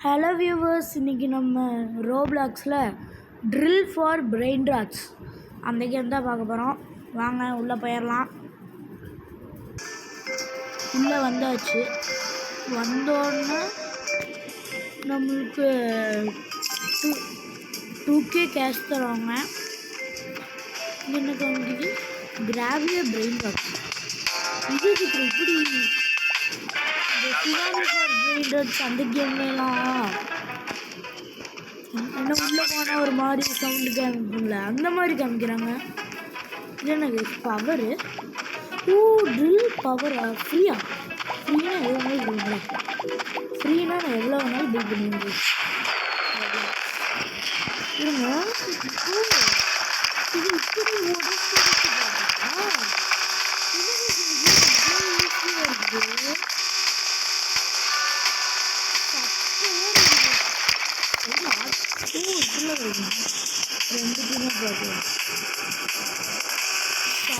Hello viewers, இன்றைக்கி நம்ம ரோப்ளாக்ஸில் drill for brain rods அந்த கேம் தான் பார்க்க போகிறோம். வாங்க உள்ளே போயிடலாம். உள்ளே வந்தாச்சு. வந்தோடனே நம்மளுக்கு 2K கேஷ் தருவாங்க. என்ன காமிக்குது? கிராவிய பிரெயின் ராட்ஸ். இது இப்படி அந்த கேம்லாம் என்ன உள்ள போனால் ஒரு மாதிரி சவுண்டு காமிக்கும்ல, அந்த மாதிரி காமிக்கிறாங்க. இது எனக்கு பவரு. ட்ரில் பவரா? ஃப்ரீயா? ஃப்ரீனா எவ்வளோ நாள் பண்ணுறேன். ஃப்ரீனா நான் எவ்வளோ வேணாலும் பில் பண்ணுவேன். இருங்க, இது இப்படி இருக்குது.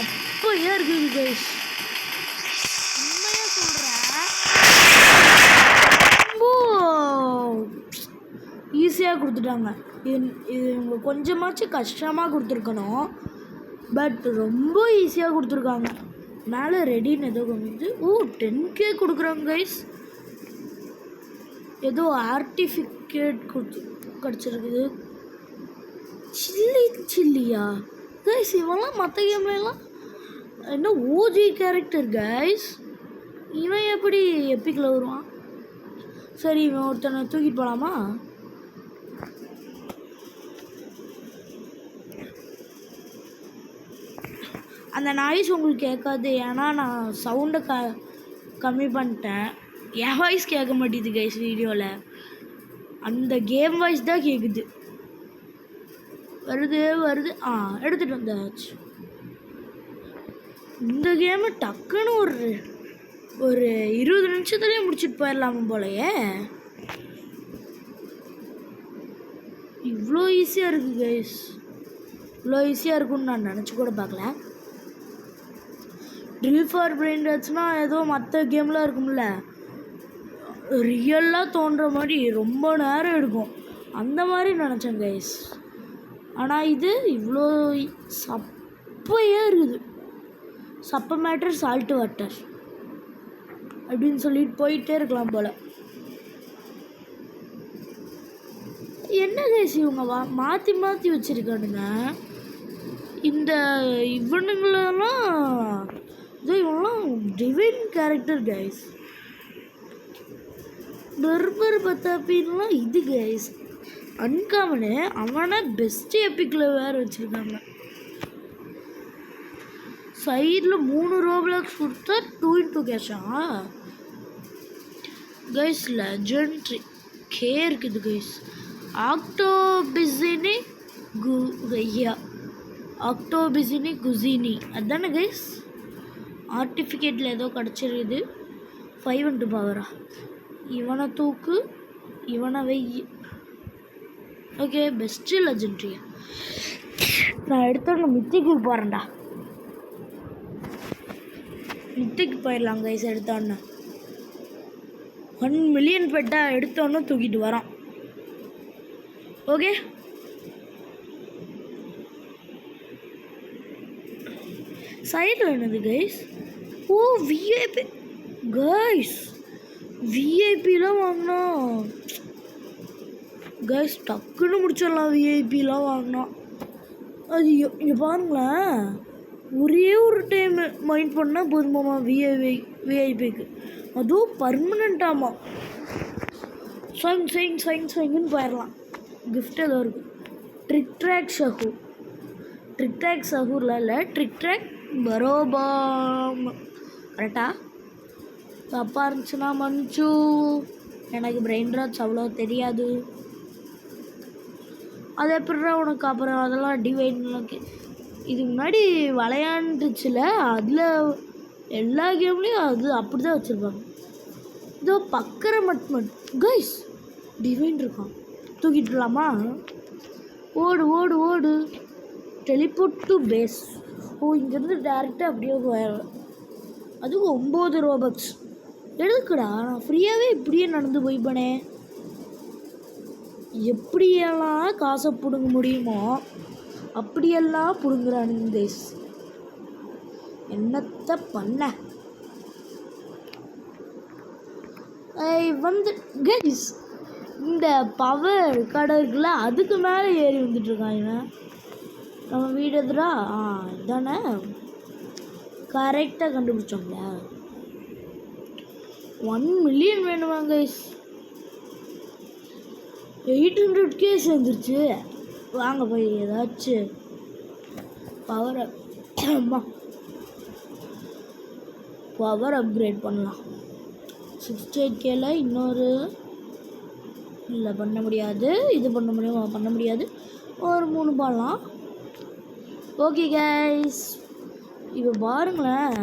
அப்பையா இருக்குது கைஸ், உண்மையாக சொல்கிறேன். ரொம்ப ஈஸியாக கொடுத்துட்டாங்க. இது இவங்க கொஞ்சமாச்சும் கஷ்டமாக கொடுத்துருக்கணும், பட் ரொம்ப ஈஸியாக கொடுத்துருக்காங்க. மேலே ரெடின்னு ஏதோ காமிக்குது. 10K கொடுக்குறாங்க கைஸ். ஏதோ ஆர்டிஃபிகேட் கிடச்சிருக்குது. சில்லியா கைஸ்? இவெல்லாம் மற்ற கேம்லாம் என்ன ஓஜி கேரக்டர் கைஸ். இவன் எப்படி எப்பிக்கில் வருவான்? சரி, இவன் ஒருத்தனை தூக்கிட்டு போகலாமா? அந்த நாய்ஸ் உங்களுக்கு கேட்காது, ஏன்னா நான் சவுண்டை கம்மி பண்ணிட்டேன். என் வாய்ஸ் கேட்க மாட்டேது கைஸ் வீடியோவில். அந்த கேம் வாய்ஸ் தான் கேட்குது. வருது. எடுத்துகிட்டு வந்தாச்சு. இந்த கேமு டக்குன்னு ஒரு 20 நிமிஷத்துலேயே முடிச்சுட்டு போயிடலாமா போலையே. இவ்வளோ ஈஸியாக இருக்குது கைஸ். இவ்வளோ ஈஸியாக இருக்குன்னு நான் நினச்சி கூட பார்க்கல. ட்ரில் ஃபார் பிரெயின் ராட்ஸ்னால் ஏதோ மற்ற கேம்லாம் இருக்கும்ல, ரியலாக தோன்ற மாதிரி ரொம்ப நேரம் எடுக்கும், அந்த மாதிரி நினச்சேன் கைஸ். ஆனால் இது இவ்வளோ சப்பையாக இருக்குது. சப்பை மேட்டர் சால்ட்டு வாட்டர் அப்படின்னு சொல்லிட்டு போயிட்டே இருக்கலாம் போல். என்ன கைஸ் இவங்க மாற்றி மாற்றி வச்சுருக்கானுங்க இந்த இவனுங்களெல்லாம். இவங்களாம் டிவைன் கேரக்டர் கைஸ். பர்பர் பத்தாப்பின்லாம் இது கைஸ் அன்காமனு. அவனை பெஸ்ட் எப்பிக்கில் வேறு வச்சுருக்காங்க. சைடில் 3 ரோப்ளாக்ஸ் கொடுத்தா 2x2 கேஷா கைஸ். லெஜெண்ட்ரி கே இருக்குது கைஸ். ஆக்டோபிசினி குசினி அதுதானே கைஸ். ஆர்டிஃபிகேட்டில் ஏதோ கிடச்சிருக்குது. 5 பவரா? இவனை தூக்கு, இவனை வெய்யி. Okay, best லெஜெண்ட்ரியா. நான் எடுத்தோன்னு மித்திக்கு போகிறேன்டா. மித்திக்கு போயிடலாம் கைஸ். எடுத்தோன்னு 1 மில்லியன் பெட்டாக எடுத்தோன்னு தூக்கிட்டு வரோம். ஓகே, சைடில் என்னது கைஸ்? VIP guys. விஐபிலாம் வாங்கினா கைஸ் டக்குன்னு முடிச்சிடலாம். விஐபிலாம் வாங்கினா அது இங்கே பாருங்களேன், ஒரே ஒரு டைம் மைண்ட் பண்ணால் போதுமாம்மா விஐபிக்கு. அதுவும் பர்மனெண்ட்டாமா. ஸ்வைங்குன்னு போயிடலாம். கிஃப்ட் ஏதோ இருக்குது. ட்ரிக் ட்ராக் ஷஹூரில் இல்லை, ட்ரிக் ட்ராக் பரோபாம். கரெக்டா? தப்பாக இருந்துச்சுன்னா மன்னிச்சு. எனக்கு பிரெயின் ராட்ஸ் அவ்வளோ தெரியாது. அது எப்படிடா உனக்கு அப்புறம் அதெல்லாம் டிவைன்லாம் இதுக்கு முன்னாடி விளையாண்டுச்சுல, அதில் எல்லா கேம்லேயும் அது அப்படி தான் வச்சுருப்பாங்க. இதோ பக்கற மட்டும் கைஸ் டிவைன் இருக்கான். தூக்கிட்டுலாமா? ஓடு. Teleport to base. இங்கேருந்து டேரெக்டாக அப்படியே போயிடலாம். அதுவும் 9 ரோபக்ஸ். எதுக்குடா? நான் ஃப்ரீயாகவே இப்படியே நடந்து போய்ப்பேனே. எப்படியெல்லாம் காசை பிடுங்க முடியுமோ அப்படியெல்லாம் பிடுங்குறானுங்க கைஸ். என்னத்தை பண்ண வந்து கைஸ் இந்த பவர் கடை இருக்குல்ல அதுக்கு மேலே ஏறி வந்துட்டுருக்காங்க. நம்ம வீடு எதுரா இதானே கரெக்டாக கண்டுபிடிச்சோம்ல. 1 மில்லியன் வேணுமா கைஸ்? 800K சேர்ந்துருச்சு. வாங்க போய் ஏதாச்சும் பவர் அப்கிரேட் பண்ணலாம். 68Kல இன்னொரு இல்லை பண்ண முடியாது. இது பண்ண முடியாது. ஒரு 3 பண்ணலாம். ஓகே கைஸ், இப்போ பாருங்களேன்,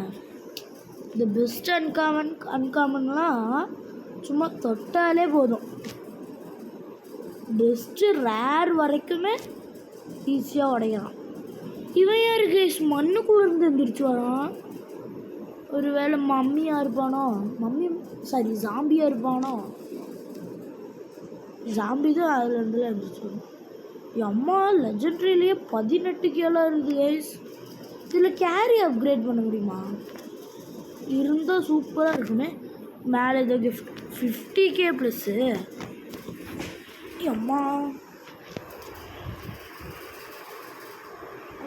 இந்த பெஸ்ட் அன்காமன்லாம் சும்மா தொட்டாலே போதும். பெஸ்ட்டு ரேர் வரைக்குமே ஈஸியாக உடையலாம். இவன் யாரு கைஸ் மண்ணுக்குள்ள இருந்து எந்திரிச்சு வரான்? ஒரு வேளை மம்மியாக இருப்பானோ? ஜாம்பியாக இருப்பானோ? ஜாம்பி தான் அதில் இருந்துல இருந்துச்சு. அம்மா லெஜெண்ட்ரிலேயே 18K இருக்குது கைஸ். இதில் கேரி அப்கிரேட் பண்ண முடியுமா? இருந்தால் சூப்பராக இருக்குமே. மேலே ஏதோ கிஃப்ட் 50K ப்ளஸ்ஸு. அம்மா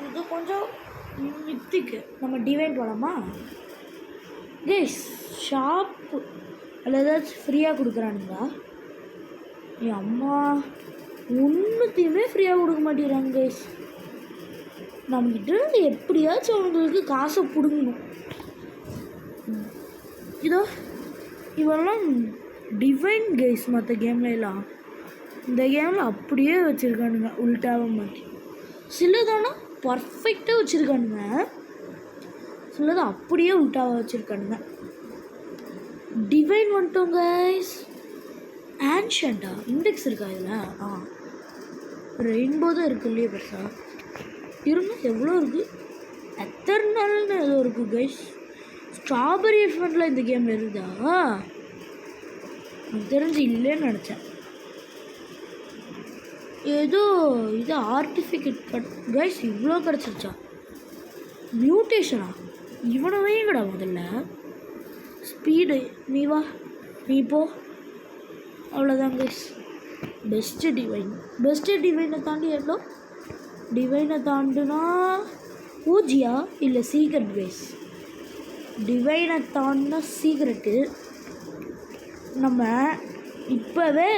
இது கொஞ்சம் நித்திக்கு நம்ம டிவைன் போகலாமா கைஸ்? ஷாப்பு அதில் ஏதாச்சும் ஃப்ரீயாக கொடுக்குறானுங்களா? அம்மா ஒன்றுத்தையுமே ஃப்ரீயாக கொடுக்க மாட்டேங்கிறாங்க கைஸ். நம்மகிட்ட இருந்து எப்படியாச்சும் அவங்களுக்கு காசை பிடுங்கணும். இதோ இவெல்லாம் டிவைன் கைஸ். மற்ற கேம்லாம் இந்த கேமில் அப்படியே வச்சுருக்கானுங்க உல்ட்டாவை மாற்றி. சிலதானா பர்ஃபெக்டாக வச்சுருக்கானுங்க, சிலது அப்படியே உல்ட்டாவாக வச்சுருக்கானுங்க. டிவைன் வந்துட்டோம் கைஸ். ஆன்ஷண்டா இண்டெக்ஸ் இருக்கா இதில்? ரெயின்போ தான் இருக்குது இல்லையே பெருசா. இருந்தால் எவ்வளோ இருக்குது? எத்தர்னல்னு ஏதோ இருக்குது கைஸ். ஸ்ட்ராபெரி எஃபெண்ட்டில் இந்த கேம் இருக்குதா? எனக்கு தெரிஞ்சு இல்லைன்னு நினச்சேன். ஏதோ இது ஆர்டிஃபிகேட் கைஸ். இவ்வளோ கிடச்சிருச்சா? மியூட்டேஷனா? இவனை வைங்கடா முதல்ல. ஸ்பீடு நீ வா, நீ போ. அவ்வளோதான் கைஸ். பெஸ்ட்டு டிவைனை தாண்டி எவ்வளோ? டிவைனை தாண்டுனா ஓஜியா இல்லை சீக்ரெட் கைஸ்? டிவைனை தாண்டினா சீக்ரெட்டு. நம்ம இப்போவே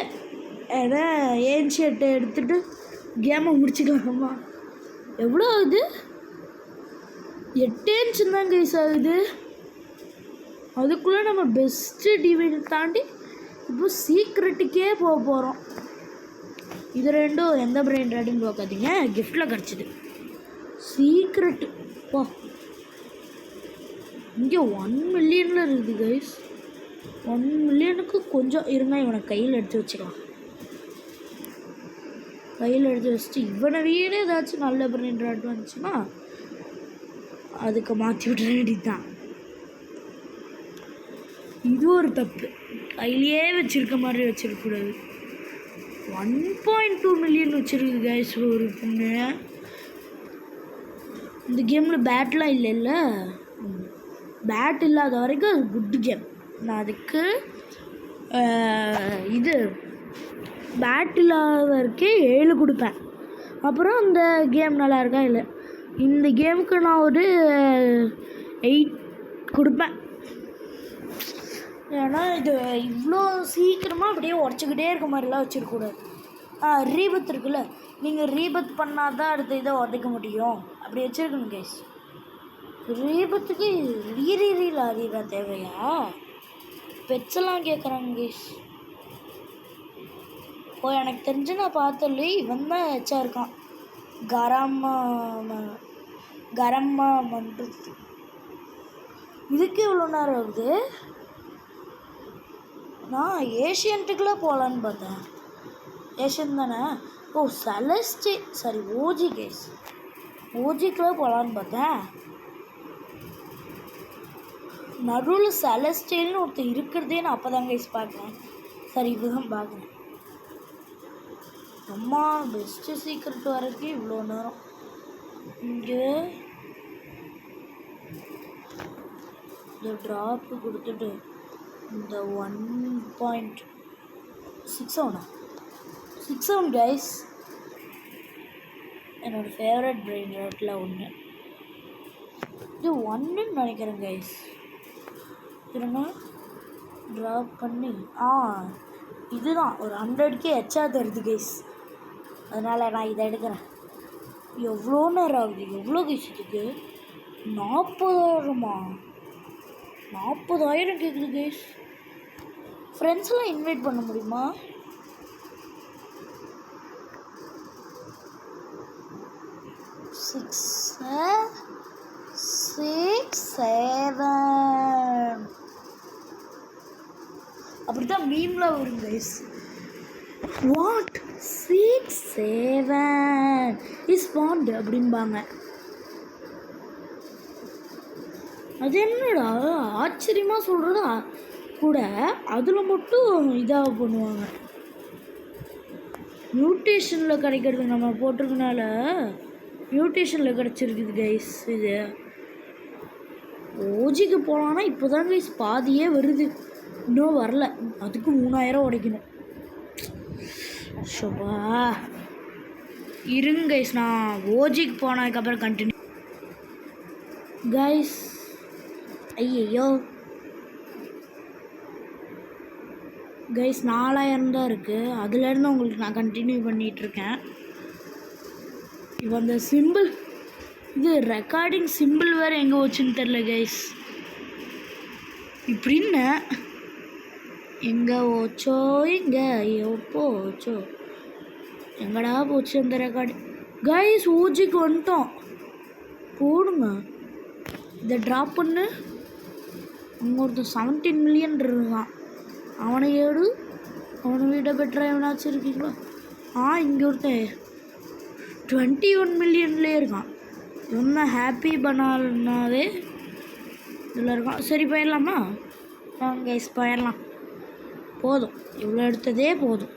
ஏன்ஷியட்டை எடுத்துகிட்டு கேமை முடிச்சுக்கலாமா? எவ்வளோ ஆகுது? 8 inch தான் கைஸ் ஆகுது. அதுக்குள்ளே நம்ம பெஸ்ட்டு டிவைனை தாண்டி இப்போ சீக்ரெட்டுக்கே போக போகிறோம். இது ரெண்டும் எந்த பிரெயின் ரெண்டுன்னு பார்க்காதீங்க, கிஃப்டில் கிடச்சிது. சீக்ரெட்டு போ. இங்கே 1 மில்லியனில் இருக்குது கைஸ். 1 மில்லியனுக்கு கொஞ்சம் இருந்தால் இவனை கையில் எடுத்து வச்சுக்கலாம். கையில் எடுத்து வச்சுட்டு இவனை வீடு ஏதாச்சும் நல்ல பிரெயின் ரெண்டு வந்துச்சுன்னா அதுக்கு மாற்றி விட்டுற வேண்டியதுதான். இது ஒரு தப்பு. கையிலே வச்சுருக்க மாதிரி வச்சிருக்கக்கூடாது. 1.2 மில்லியன் வச்சுருக்கு கைஸ் ஒரு பொண்ணு. இந்த கேமில் பேட்லாம் இல்லைல்ல. பேட் இல்லாத வரைக்கும் அது குட் கேம். நான் அதுக்கு இது பேட் இல்லாத வரைக்கும் 7 கொடுப்பேன். அப்புறம் இந்த கேம் நல்லா இருக்கா இல்லை, இந்த கேமுக்கு நான் ஒரு 8 கொடுப்பேன். ஏன்னா இது இவ்வளோ சீக்கிரமாக அப்படியே உடச்சிக்கிட்டே இருக்க மாதிரிலாம் வச்சுருக்கூடாது. ரீபத் இருக்குல்ல, நீங்கள் ரீபத் பண்ணால் தான் அடுத்த இதை உதைக்க முடியும். அப்படி வச்சுருக்கணும் கைஸ். ரீபத்துக்கு ரீரா தேவையா? பெட்ஸெல்லாம் கேட்குறாங்க கைஸ். எனக்கு தெரிஞ்சு நான் பார்த்தல இவன் தான் எச்சா இருக்கான். கரம்மா பண்ணுறது. இதுக்கு இவ்வளோ நேரம் ஆகுது. நான் ஏஷியன்ட்டுக்குள்ளே போகலான்னு பார்த்தேன். ஏஷியன் தானே? ஓ செலஸ்டி, சாரி ஓஜி கேஸ். ஓஜிக்குள்ளே போகலான்னு பார்த்தேன். நடுவில் செலஸ்டியல்னு ஒருத்தர் இருக்கிறதே நான் அப்போ தான் கைஸ் பார்க்குறேன். சரி இதுதான் பார்க்குறேன். அம்மா பெஸ்ட்டு சீக்ரெட் வரக்கு இவ்வளோ நேரம். இங்கே இந்த ட்ராப்பு கொடுத்துட்டு இந்த 1.67 கைஸ் என்னோடய ஃபேவரட் பிரெயின் ராட்டில் ஒன்று. இது 1ன்னு நினைக்கிறேன் கைஸ். திரும்ப ட்ராப் பண்ணி இதுதான் ஒரு 100K எச்சா தருது கைஸ். அதனால் நான் இதை எடுக்கிறேன். எவ்வளோ நேரம் ஆகுது? எவ்வளோ கைஸ் இதுக்கு? 40,000 கேட்குது கைஸ். ஃப்ரெண்ட்ஸ்லாம் இன்வைட் பண்ண முடியுமா? சிக்ஸ் 7 அப்படித்தான் மீம்ல வரும் கைஸ். வாட் 6-7 இஸ் பாண்ட் அப்படின்பாங்க. அது என்னடா ஆச்சரியமாக சொல்கிறதா கூட அதில் மட்டும் இதாக பண்ணுவாங்க. மியூட்டேஷனில் கிடைக்கிறது நம்ம போட்டிருக்கனால மியூட்டேஷனில் கிடச்சிருக்குது கைஸ். இது ஓஜிக்கு போகலான்னா இப்போ தான் கைஸ் பாதியே வருது, இன்னும் வரல. அதுக்கு 3000 உடைக்கணும். ஷோபா இருங்க கைஸ், நான் ஓஜிக்கு போனதுக்கப்புறம் கண்டினியூ கைஸ். ஐயோ கைஸ் 4000 தான் இருக்குது. அதுலேருந்து உங்களுக்கு நான் கண்டினியூ பண்ணிகிட்ருக்கேன். இப்போ அந்த சிம்பிள், இது ரெக்கார்டிங் சிம்பிள் வேறு எங்கே வச்சுன்னு தெரில கைஸ். இப்படின்னு எங்கே ஓச்சோ எங்கே போச்சோ எங்கடா போச்சு அந்த ரெக்கார்டிங் கைஸ். ஓஜிக்கு வந்துட்டோம். போடுங்க இதை ட்ராப் பண்ணு. இங்கே ஒருத்தர் 17 மில்லியன் இருக்கான். அவனை ஏடு, அவனை விட பெட்டராக எவனாச்சும் இருக்கீங்களா? இங்கே ஒருத்தன் 21 மில்லியன்லேயே இருக்கான். இன்னும் ஹாப்பி பண்ணாலே இதில் இருக்கான். சரி போயிடலாமா? கைஸ் போயிடலாம். போதும், இவ்வளோ எடுத்ததே போதும்.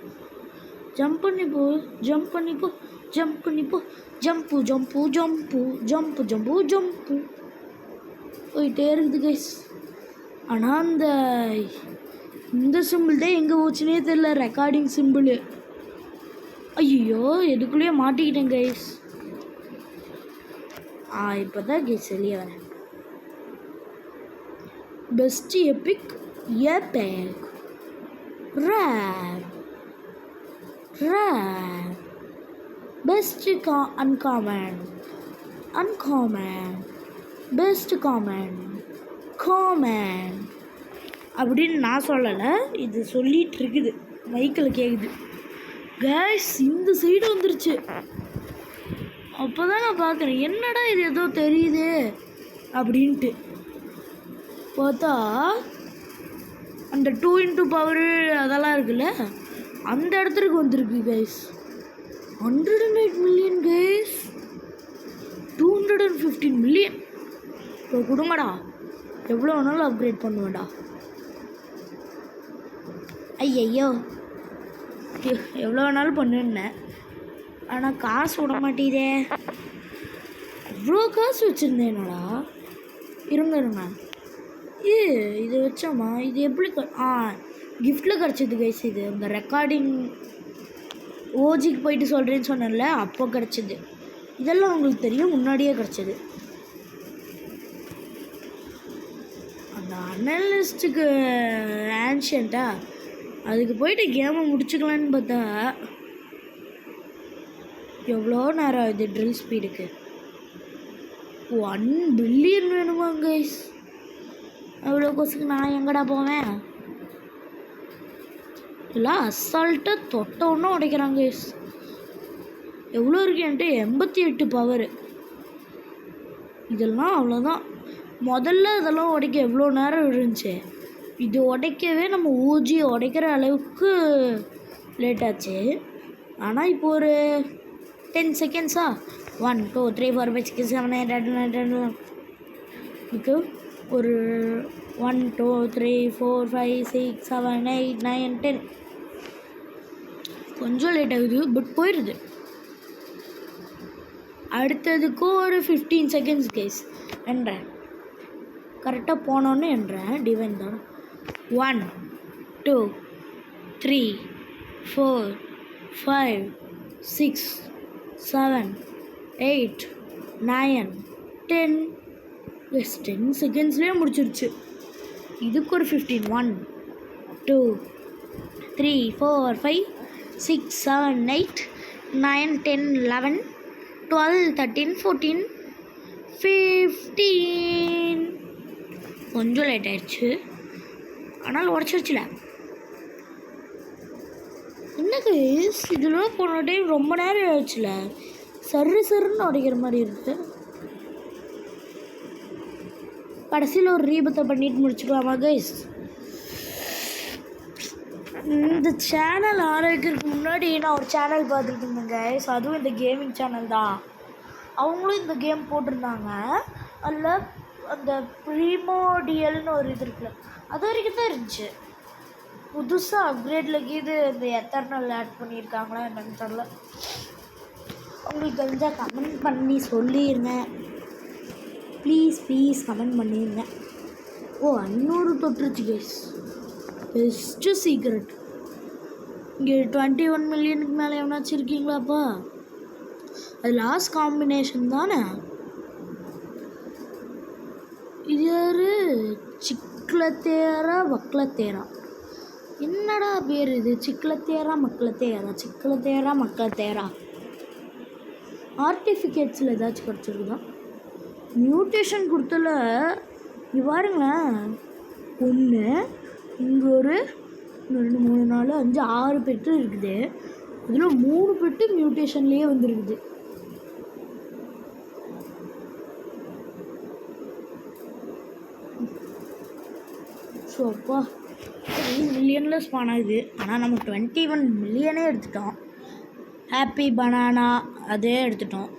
ஜம்ப் பண்ணி போ, ஜம்ப் பண்ணி போ, ஜம்ப் பண்ணி போ, jump jump jump jump jump jump போயிட்டே இருக்குது கைஸ். ஆனால் இந்த சிம்பிள் தான் எங்கே போச்சுனே தெரியல, ரெக்கார்டிங் சிம்பிள். ஐயோ எதுக்குள்ளேயே மாட்டிக்கிட்டேன் கைஸ். இப்போ தான் கைஸ் வெளியே வரேன். Best Epic Epic rare best uncommon best common அப்படின்னு நான் சொல்லலை, இது சொல்லிகிட்டு இருக்குது, மைக்கில் கேட்குது கைஸ். இந்த சைடு வந்துருச்சு. அப்போ தான் நான் பார்க்குறேன், என்னடா இது ஏதோ தெரியுது அப்படின்ட்டு பார்த்தா அந்த 2x பவரு அதெல்லாம் இருக்குல்ல, அந்த இடத்துக்கு வந்திருக்கு கைஸ். 108 million guys, 215 million. இப்போ கொடுங்கடா, எவ்வளோ வேணாலும் அப்கிரேட் பண்ணுவேன்டா. ஐயையோ எவ்வளோ வேணாலும் பண்ணுன்னேன், ஆனால் காசு விட மாட்டேதே. இவ்வளோ காசு வச்சுருந்தேனடா. இருங்க இது வச்சோமா, இது எப்படி கிஃப்டில் கிடச்சிது கைஸ். இது இந்த ரெக்கார்டிங் ஓஜிக்கு போயிட்டு சொல்கிறேன்னு சொன்னேன்ல, அப்போ கிடச்சிது. இதெல்லாம் உங்களுக்கு தெரியும், முன்னாடியே கிடச்சிது. அந்த அனலிஸ்ட்டுக்கு ஆன்ஷியன்ட்டா அதுக்கு போயிட்டு கேமை முடிச்சுக்கலான்னு பார்த்தா எவ்வளோ நேரம் ஆகுது ட்ரில் ஸ்பீடுக்கு. 1 பில்லியன் வேணுமா கைஸ்? அவ்வளோ கொசுக்கு நான் எங்கடா போவேன்? எல்லாம் அசால்ட்டாக தொட்ட ஒன்றும் உடைக்கிறாங்க கைஸ். எவ்வளோ இருக்கு என்கிட்ட? 88 பவர். இதெல்லாம் அவ்வளோதான். முதல்ல இதெல்லாம் உடைக்க எவ்வளோ நேரம் இருந்துச்சு. இது உடைக்கவே நம்ம ஊஜியை உடைக்கிற அளவுக்கு லேட் ஆச்சு. ஆனால் இப்போ ஒரு 10 செகண்ட்ஸா 1 2 3 4 5 6 7 8 9 10 ஒரு 1 2 3 4 5 6 7 8 9 10 கொஞ்சம் லேட் ஆகுது, பட் போயிடுது. அடுத்ததுக்கும் ஒரு 15 செகண்ட்ஸ் கேஸ் என்றேன். கரெக்டாக போனோன்னு என்றேன். டிவைன் தான். 1 2 3 4 5 6 7 8 9 10. எஸ், 10 செகண்ட்ஸ்லேயே முடிச்சிருச்சு. இதுக்கு ஒரு 15. 1 2 3 4 5 6 7 8 9 10 11 12 13 14 15. கொஞ்சம் லேட் ஆயிடுச்சு, ஆனால் உடச்சிருச்சுல. என்னக்கு இதெல்லாம் போன டைம் ரொம்ப நேரம் ஆயிடுச்சுல, சருன்னு உடைக்கிற மாதிரி இருக்கு. கடைசியில் ஒரு ரீபத்தை பண்ணிட்டு முடிச்சுக்கலாமா கைஸ்? இந்த சேனல் ஆரம்பிக்கிறதுக்கு முன்னாடி நான் ஒரு சேனல் பார்த்துட்டு இருந்தேன் கைஸ். அதுவும் இந்த கேமிங் சேனல் தான். அவங்களும் இந்த கேம் போட்டிருந்தாங்க. அதில் அந்த ப்ரீமோடியல்னு ஒரு இது இருக்குல்ல, அது வரைக்கும் தான் இருந்துச்சு. புதுசாக அப்கிரேடில் இது இந்த எத்தர்னல் ஆட் பண்ணியிருக்காங்களா என்னன்னு தெரியல. உங்களுக்கு தெரிஞ்சால் கமெண்ட் பண்ணி சொல்லியிருந்தேன். ப்ளீஸ் கமெண்ட் பண்ணியிருந்தேன். ஓ, 500 தொட்டுருச்சு கைஸ். Best secret. இங்கே 21 மில்லியனுக்கு மேலே எவனாச்சும் இருக்கீங்களாப்பா? அது லாஸ்ட் காம்பினேஷன் தானே. இது யாரு? சிக்லத்தேரா வக்லத்தேரா. என்னடா பேர் இது? சிக்லத்தேரா மக்களத்தேரா. ஆர்டிஃபிகேட்ஸில் ஏதாச்சும் கிடச்சிருக்குதா? மியூட்டேஷன் கொடுத்தல இங்கே பாருங்களேன். 1 இங்கே ஒரு 2 3 4 5 6 பெட்டு இருக்குது. அதில் 3 பெட்டு மியூட்டேஷன்லேயே வந்துருக்குது. ஸோ அப்பா 3 மில்லியனில் ஸ்பான் ஆகுது. ஆனால் நம்ம 21 மில்லியனே எடுத்துட்டோம். ஹாப்பி பனானா அதே எடுத்துட்டோம்.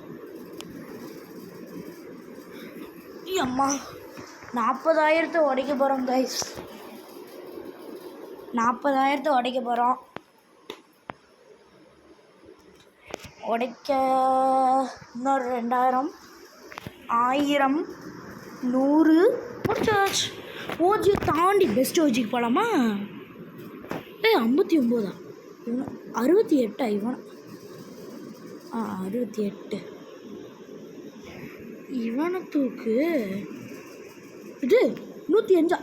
அம்மா 40,000 உடைக்க போகிறோம் கைஸ். 40,000 உடைக்க போகிறோம். உடைக்க இன்னொரு 2,000 1000 100 முடிச்சாச்சு. ஓஜி தாண்டி பெஸ்ட் ஓஜிக்கு போகலாமா? 59 இவன் 68 இவன் 68 இவனை தூக்கு. இது 105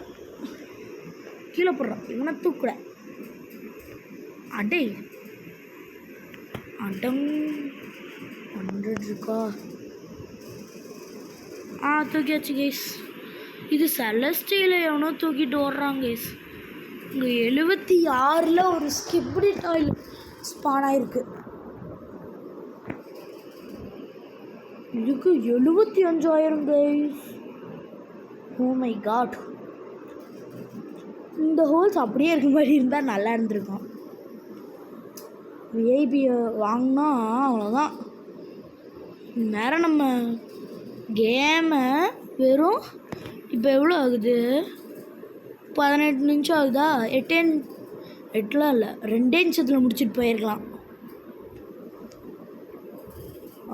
கீழே போடுறான். இவனை தூக்குற அடை அடம் 100 இருக்கா? தூக்கியாச்சு கைஸ். இது செலஸ்டியில் எவனோ தூக்கிட்டு ஓடுறாங்க கைஸ். இங்கே 76 ஒரு ஸ்கிப்டி டாயில் ஸ்பான் ஆயிருக்கு. இதுக்கு 75,000 கைஸ். Oh my god. இந்த ஹோல்ஸ் அப்படியே இருக்க மாதிரி இருந்தால் நல்லா இருந்திருக்கும். விஐபியை வாங்கினா அவ்வளோதான். நேரம் நம்ம கேமை வெறும் இப்போ எவ்வளோ ஆகுது? 18 நிமிஷம் ஆகுதா? 8 இல்லை 2 நிமிஷத்தில் முடிச்சுட்டு போயிருக்கலாம்.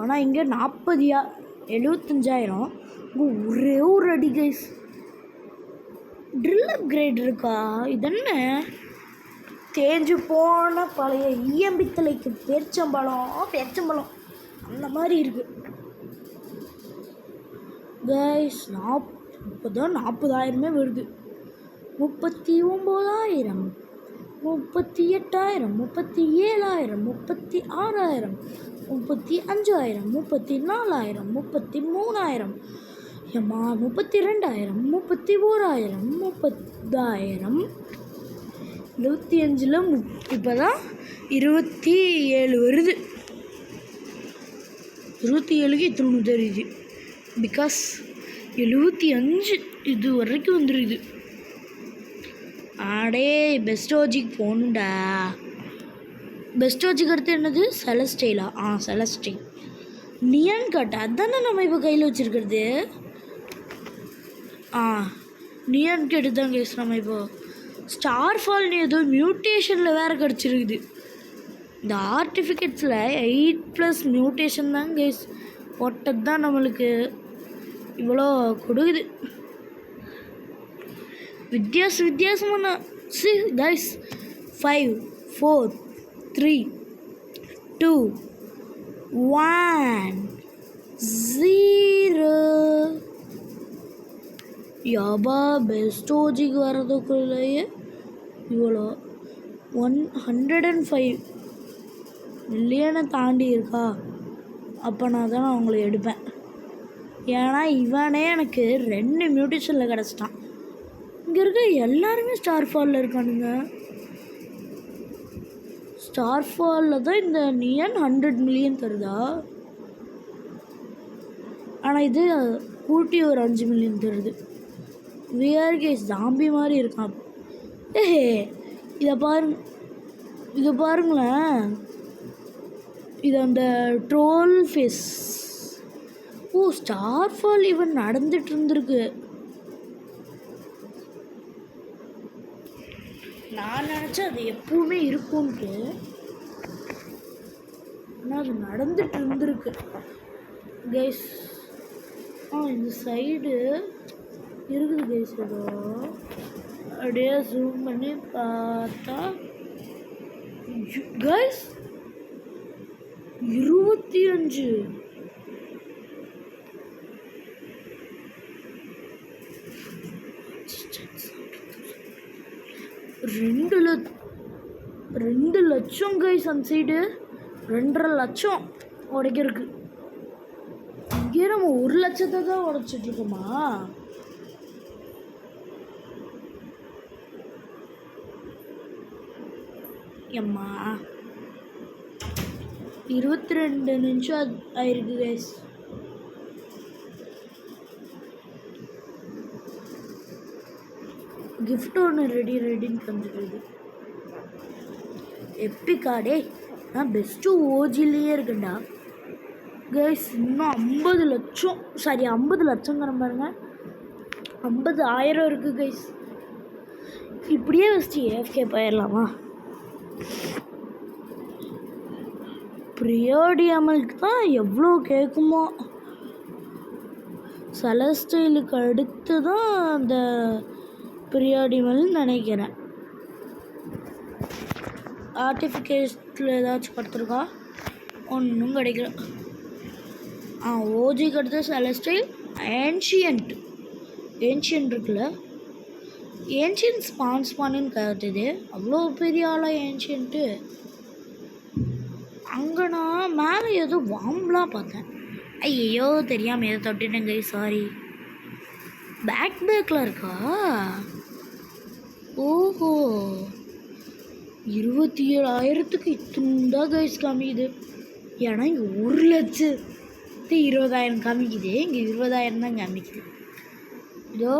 ஆனால் இங்கே 75,000 ஒரே ஒரு அடி கைஸ். ட்ரில் அப்கிரேட் இருக்கா? இதென்ன தேஞ்சு போன பழைய இஎம்பி தலைக்கு பேச்சம்பழம் அந்த மாதிரி இருக்கு கைஸ். இப்போ தான் 40,000 வருது. 39,000 38,000 37,000 36,000 35,000 34,000 33,000 ஏம்மா 32,000 31,000 30,000 25 இப்போ தான் 27 வருது. 27க்கு இத்தனை தெரியுது. பிகாஸ் 75 இது வரைக்கும் வந்துடுது. ஆடே பெஸ்ட் ஓஜிக்கு போகணுண்டா. பெஸ்ட் ஓஜிக்கு அடுத்து என்னது? செலஸ்டைலா? செலஸ்டைல் நியான் கட் அதானே நம்ம இப்போ கையில் வச்சுருக்கிறது. நியான் கட்டு தான் கேஸ். நம்ம இப்போ ஸ்டார் ஃபால்னு ஏதோ மியூட்டேஷனில் வேறு கிடச்சிருக்குது. இந்த ஆர்டிஃபிகேட்ஸில் 8+ மியூட்டேஷன் தான் கைஸ் போட்டது தான் நம்மளுக்கு இவ்வளோ கொடுக்குது. வித்தியாசமான கைஸ். 5 4 3 2 1 0. யாபா பெஸ்ட் ஓஜிக்கு வர்றதுக்குள்ளேயே இவ்வளோ 105 மில்லியனை தாண்டி இருக்கா. அப்போ நான் தான் அவங்கள எடுப்பேன். ஏன்னா இவனே எனக்கு 2 மியூட்டேஷனில் கிடச்சிட்டான். இங்கே இருக்க எல்லாருமே ஸ்டார் ஃபாலில் இருக்கானுங்க. ஸ்டார் ஃபாலில் தான் இந்த நியன் 100 மில்லியன் தருதா. ஆனால் இது கூட்டி ஒரு 5 மில்லியன் தருது. விஆர் கேஸ் ஜாம்பி மாதிரி இருக்கான். இதை பாருங்களேன். இது அந்த ட்ரோல் ஃபேஸ். ஓ, ஸ்டார் ஃபால் இவன் நடந்துட்டு இருந்திருக்கு. நான் நினச்சேன் அது எப்பவுமே இருக்கும்ட்டு. ஆனால் அது நடந்துட்டு இருந்திருக்கு கைஸ். இந்த சைடு இருக்குது கைஸ். ஏதோ அப்படியே ஜூம் பண்ணி பார்த்தா கைஸ் 25 2 லட்சம் கைஸ். அந்த சைடு 2.5 லட்சம் உடைக்கிறதுக்கு. இங்கே நம்ம 1 லட்சத்தை தான் உடைச்சிட்டு இருக்கோமா. எம்மா 22 நிமிஷம் ஆயிருக்கு கைஸ். கிஃப்ட் ஒன்று ரெடின்னு தந்துடுது. எப்பிக்காடே நான் பெஸ்ட்டு ஓஜிலேயே இருக்கேன்டா கைஸ். இன்னும் 50 லட்சம் 50 லட்சங்கிற பாருங்க. 50,000 இருக்குது கைஸ். இப்படியே வச்சுட்டு ஏஎஃப்கே போயிடலாமா. பிரியோடியமலுக்கு தான் எவ்வளோ கேட்குமோ. செலஸ்டைலுக்கு அடுத்து தான் அந்த பிரியோடியமல்னு நினைக்கிறேன். ஆர்டிஃபிகேட்டில் ஏதாச்சும் கொடுத்துருக்கா? ஒன்றும் கிடைக்கல. ஓஜிக்கு அடுத்து செலஸ்டைல். ஏன்ஷியன்ட் இருக்குல்ல. ஏன்ஷியன்ட் ஸ்பான்னு கருத்துது. அவ்வளோ பெரிய ஆளாக ஏன்ஷியன்ட்டு. அங்கே நான் மேலே ஏதோ வாம்பலாக பார்த்தேன். ஐயோ தெரியாமல் ஏதோ தொட்டுட்டேங்க. சாரி. பேக்கில் இருக்கா? ஓஹோ, 27,000க்கு இத்துண்டா கைஸ் காமிக்குது. ஏன்னா இங்கே 1,20,000 காமிக்குது. இங்கே 20,000 தான் காமிக்குது. இதோ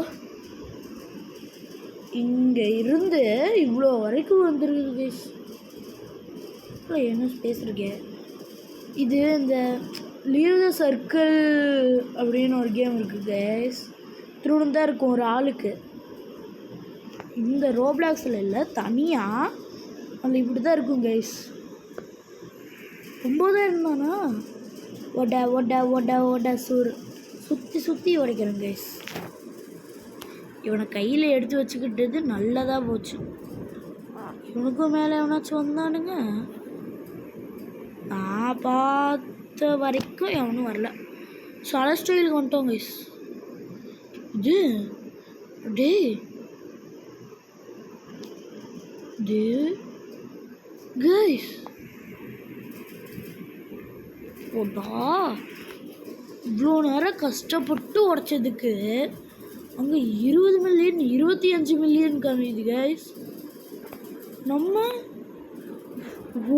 இங்கே இருந்து இவ்வளோ வரைக்கும் வந்துருக்குது கைஸ். என்ன ஸ்பேஸ் இருக்கு. இது இந்த லீவ் த சர்க்கிள் அப்படின்னு ஒரு கேம் இருக்குது கைஸ். திருடன் தான் இருக்கும் ஒரு ஆளுக்கு. இந்த ரோப்ளாக்ஸில் இல்லை, தனியாக அதில் இப்படி தான் இருக்கும் கைஸ். 9,000 தானா. ஒட சூர் சுற்றி உடைக்கிறேன் கைஸ். இவனை கையில் எடுத்து வச்சுக்கிட்டது நல்லதாக போச்சு. இவனுக்கும் மேலே எவனாச்சும் வந்தானுங்க. நான் பார்த்த வரைக்கும் எவனும் வரல. செலஸ்டைலுக்கு வந்துட்டோம் கைஸ். இது கைஸ் ஓடா இவ்வளோ நேரம் கஷ்டப்பட்டு உடைச்சதுக்கு அங்கே 20 மில்லியன் 25 மில்லியன் காமிது கைஸ். நம்ம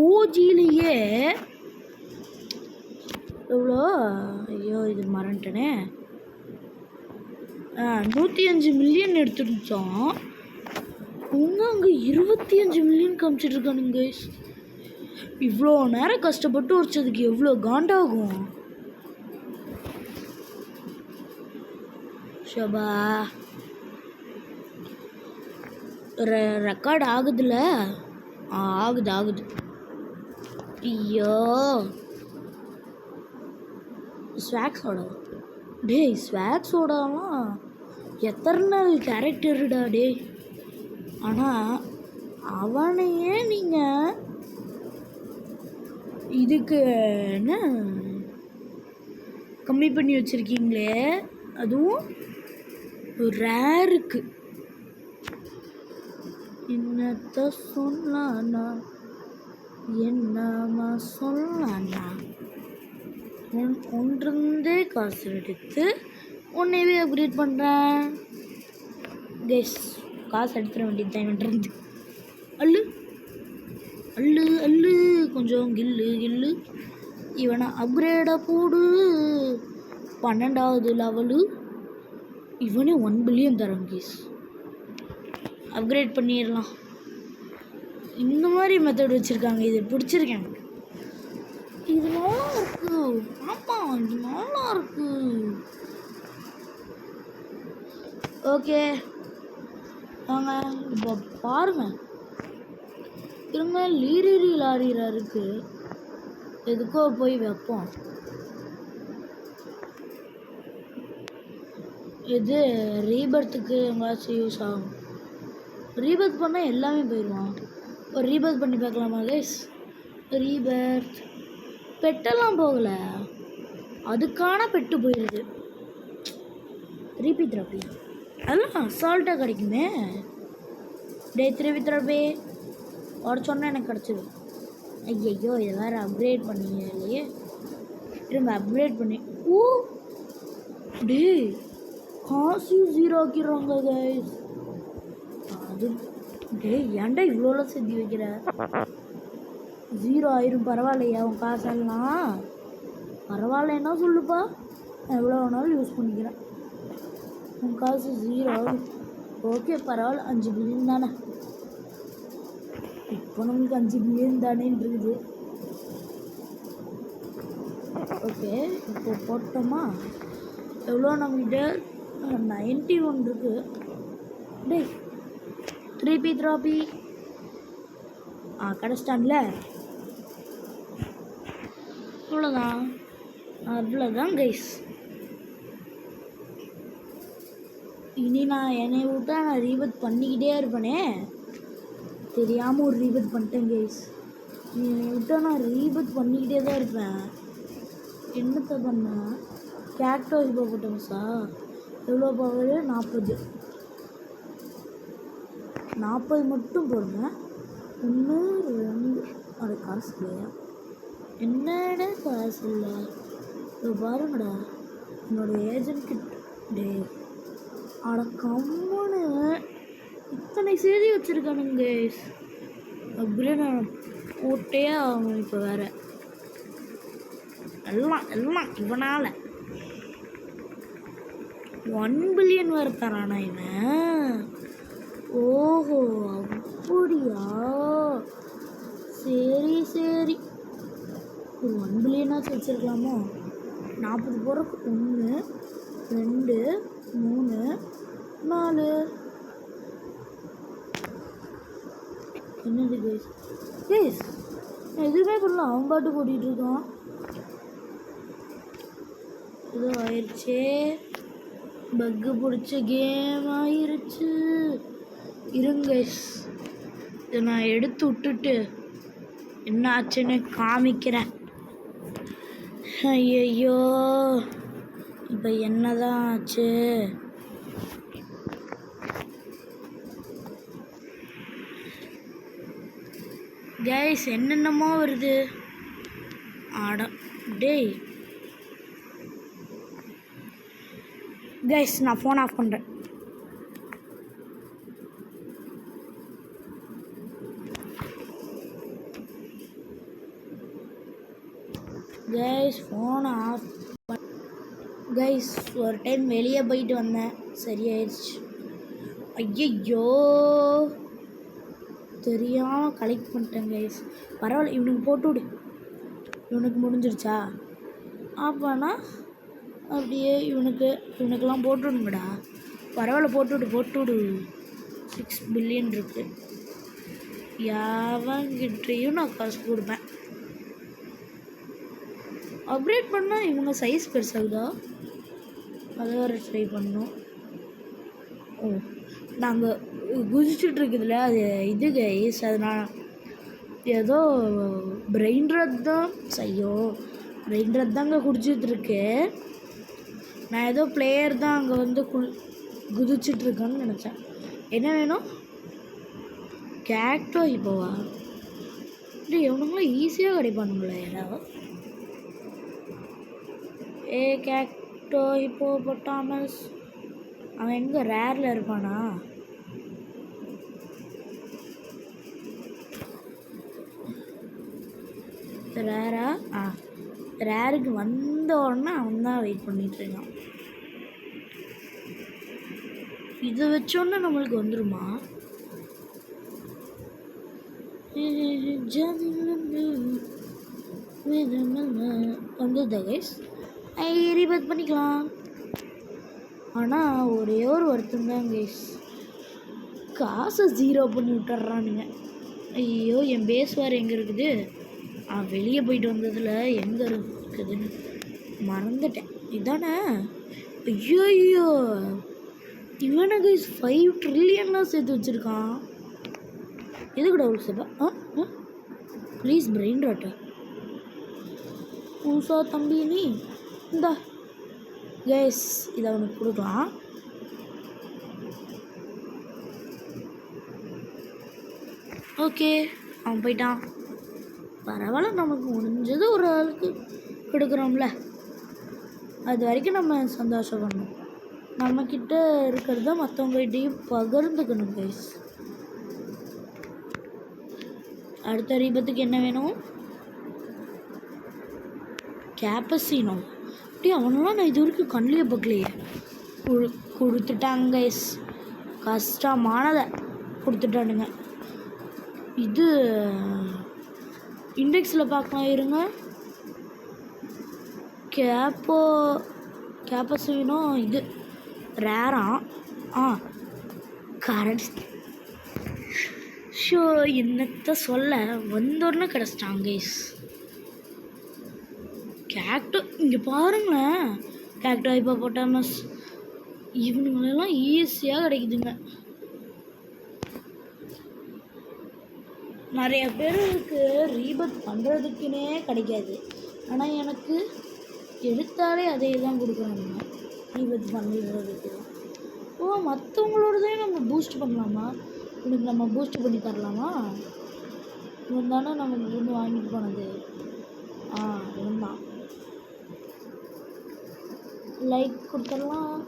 ஓஜிலேயே எவ்வளோ, ஐயோ இது மறந்துட்டேனே, 105 மில்லியன் எடுத்துருச்சோம். அவங்க அங்கே 25 மில்லியன் காமிச்சிட்ருக்கானுங்க கைஸ். இவ்வளோ நேரம் கஷ்டப்பட்டு உடைச்சதுக்கு எவ்வளோ காண்டாகும். ஷபா ரெக்கார்ட் ஆகுதுல்ல. ஆகுது. ஐயோ ஸ்வாக் சோடா. டேய் ஸ்வாக் சோடாலாம் எத்தர்னல் கேரக்டருடா டே. ஆனால் அவனையே நீங்கள் இதுக்கு என்ன கம்மி பண்ணி வச்சுருக்கீங்களே, அதுவும் ரேருக்கு. என்னத்த சொல்லானா என்னமா சொல்லானா ஒன்றிருந்தே காசு எடுத்து உன்னையவே அப்கிரேட் பண்ணுறேன். கெஸ் காசு எடுத்துட வேண்டியது தான் இவன்ட்டு. அல்லு அல்லு அல்லு கொஞ்சம் கில்லு கில்லு. இவனை அப்கிரேடாக போடு. 12வது லெவலு. இவனே 1 பில்லியன் தரான் கேஸ். அப்கிரேட் பண்ணிடலாம். இந்த மாதிரி மெத்தட் வச்சுருக்காங்க. இது பிடிச்சிருக்கேன் எனக்கு. இது நல்லா இருக்கு. ஆமாம் இது நல்லா இருக்கு. ஓகே வாங்க இப்போ பாருங்கள். திரும்ப லீரி லாரியில் இருக்குது. எதுக்கோ போய் வைப்போம். இது ரீபர்த்துக்கு எங்காச்சும் யூஸ் ஆகும். ரீபர்த் பண்ணால் எல்லாமே போயிடுவான். ஒரு ரீபர்த் பண்ணி பார்க்கலாமா கைஸ்? ரீபர்த் பெட்டெல்லாம் போகலை, அதுக்கான பெட்டு போயிடுது. ரீபீட் ரப்பி அதெல்லாம் அசால்ட்டாக கிடைக்குமே. டே 3 உடச்சோன்னா எனக்கு கிடச்சிது. ஐயோ இதை வேறு அப்கிரேட் பண்ணீங்க இல்லையே. திரும்ப அப்கிரேட் பண்ணி ஓ டே காசையும் 0 ஆக்கிடுறாங்க கைஸ். அது டே ஏன்டா இவ்வளோலாம் செஞ்சு வைக்கிற? 0 ஆயிரும் பரவாயில்லையா உன் காசெல்லாம்? பரவாயில்லைன்னா சொல்லுப்பா, நான் எவ்வளோ வேணாலும் யூஸ் பண்ணிக்கிறேன். உன் காசு 0 ஆகும். ஓகே பரவாயில்ல, 5 பில்லியன் தானே. இப்போ நம்மளுக்கு 5 பில்லியன் தானேன்னு இருக்குது. ஓகே இப்போ போட்டோமா? எவ்வளோ நம்மகிட்ட 91 இருக்குது. டே 3P கிடச்சிட்டான்ல. அவ்வளோதான் கைஸ். இனி நான் என்னை விட்டா நான் ரீபத் பண்ணிக்கிட்டே இருப்பேனே. தெரியாமல் ஒரு ரீபத் பண்ணிட்டேன் கைஸ். என்னை விட்டா நான் ரீபத் பண்ணிக்கிட்டே தான் இருப்பேன். என்னத்தை பண்ணேன்? கேக்டோஸ் இப்போ போட்டோம் சார். எவ்வளோ பவர்? 40 மட்டும் போடுங்க. 1 2 அது காசு இல்லையா? என்னடா காசு இல்லை? இப்போ பாருங்கடா என்னோடய ஏஜென்ட் கிட்ட. டே அட கம்முன்னு இத்தனை செய்தி வச்சுருக்கானுங்க கைஸ். அப்படியே நான் போட்டே ஆகணும். இப்போ வேறு எல்லாம் இவனால் 1 பில்லியன் வேறு தரானா இவன்? ஓஹோ அப்படியா? சரி ஒரு 1 பில்லியனாச்சும் வச்சுருக்கலாமோ? 40 போகிறக்கு 1 2 3 4. என்னது கேஸ் நான் எதுவுமே பண்ணல. அவன் பாட்டு கூட்டிகிட்டு இருக்கான். ஏதோ ஆயிடுச்சே. பக்கு பிடிச்ச கேம் ஆயிருச்சு. இருங்க இதை நான் எடுத்து விட்டுட்டு என்ன ஆச்சுன்னு காமிக்கிறேன். ஐயோ இப்போ என்னதான் ஆச்சு? கைஸ் என்னென்னமோ வருது. ஆட டேய் கைஸ் நான் ஃபோன் ஆஃப் பண்ணுறேன். கைஸ் ஃபோனை ஆஃப் கைஸ். ஒரு டைம் வெளியே போயிட்டு வந்தேன், சரியாயிடுச்சு. ஐயோ தெரியாமல் கலெக்ட் பண்ணிட்டேன் கைஸ். பரவாயில்ல, இவனுக்கு போட்டு விடு. இவனுக்கு முடிஞ்சிருச்சா? அப்போனா அப்படியே இவனுக்கெல்லாம் போட்டுவிடுங்கடா. பரவாயில்ல போட்டுவிடு. 6 பில்லியன் இருக்குது. யாவங்கிட்டையும் நான் காசு கொடுப்பேன். அப்கிரேட் பண்ணால் இவங்க சைஸ் பெருசாகுதா? அதை வேறு ட்ரை பண்ணோம். ஓ, நாங்கள் குதிச்சுட்டு இருக்குதுல்ல அது இது கைஸ், அது நான் ஏதோ பிரெயின் ரத் தான் செய்யோ பிரெயின் ரத் தாங்க குடிச்சிட்ருக்கு. நான் ஏதோ பிளேயர் தான் அங்கே வந்து குதிச்சிட்ருக்கேன்னு நினச்சேன். என்ன வேணும்? கேக்டோ இப்போவா? இல்லை எவனுங்களும் ஈஸியாக கிடைப்பானுங்களே யாராவது. கேக்டோ இப்போ பொட்டாமஸ் அவன் எங்கே ரேரில் இருப்பானா? ரேரா? ரேருக்கு வந்த உடனே அவன் தான் வெயிட் பண்ணிகிட்ருக்கான். இதை வச்சோன்னே நம்மளுக்கு வந்துடுமா? வந்துடுதா கைஸ்? ரீபத் பண்ணிக்கலாம். ஆனால் ஒரே ஒரு வருத்தம் தான் கைஸ், காசை 0 பண்ணி விட்டுறானுங்க. ஐயோ, என் பேஸ் வேறு எங்கே இருக்குது? வெளியே போயிட்டு வந்ததில் எங்கே இருக்குதுன்னு மறந்துட்டேன். இதானே? ஐயோ, இவனை கைஸ் 5 ட்ரில்லியன்லாம் சேர்த்து வச்சுருக்கான். எதுக்குடா ஒரு சேப்பா? ப்ளீஸ் பிரெயின் ராட்டா ஊசா தம்பி நீ இந்தா கைஸ், இதை அவனுக்கு கொடுக்கலாம். ஓகே, அவன் போயிட்டான். பரவாயில்ல, நமக்கு முடிஞ்சது ஒரு ஆளுக்கு கொடுக்குறோம்ல, அது வரைக்கும் நம்ம சந்தோஷப்படணும். நம்மக்கிட்ட இருக்கிறத மற்றவங்ககிட்டையும் பகிர்ந்துக்கணும் கைஸ். அடுத்த ரீபத்துக்கு என்ன வேணும்? கேப்பசினோ. அப்படியே அவனெல்லாம் நான் இது வரைக்கும் கண்ணிலே பார்க்கலையே. கொடுத்துட்டாங்க கைஸ், கஷ்டமானதை கொடுத்துட்டானுங்க. இது இண்டெக்ஸில் பார்க்கலாம் இருங்க. கேப்பசினோ இது ரேரா? கரெக்ட். ஷோ, என்னத்தை சொல்ல, வந்தோடனே கிடச்சிட்டாங்க கைஸ். கேக்டோ இங்கே பாருங்களேன், கேக்டோ இப்போ பொட்டாமஸ் இவனுங்களெல்லாம் ஈஸியாக கிடைக்குதுங்க. நிறைய பேருக்கு ரீபத் பண்ணுறதுக்குன்னே கிடைக்காது, ஆனால் எனக்கு எடுத்தாலே அதே தான் கொடுக்குறாங்க ரீபத் பண்ணுறதுக்கு. மற்றவங்களோடதே நம்ம பூஸ்ட் பண்ணலாமா? உனக்கு நம்ம பூஸ்ட் பண்ணி தரலாமா? இவன் தானே நமக்கு இருந்து வாங்கிட்டு போனது. இவன் தான். லைக் கொடுத்துடலாம்.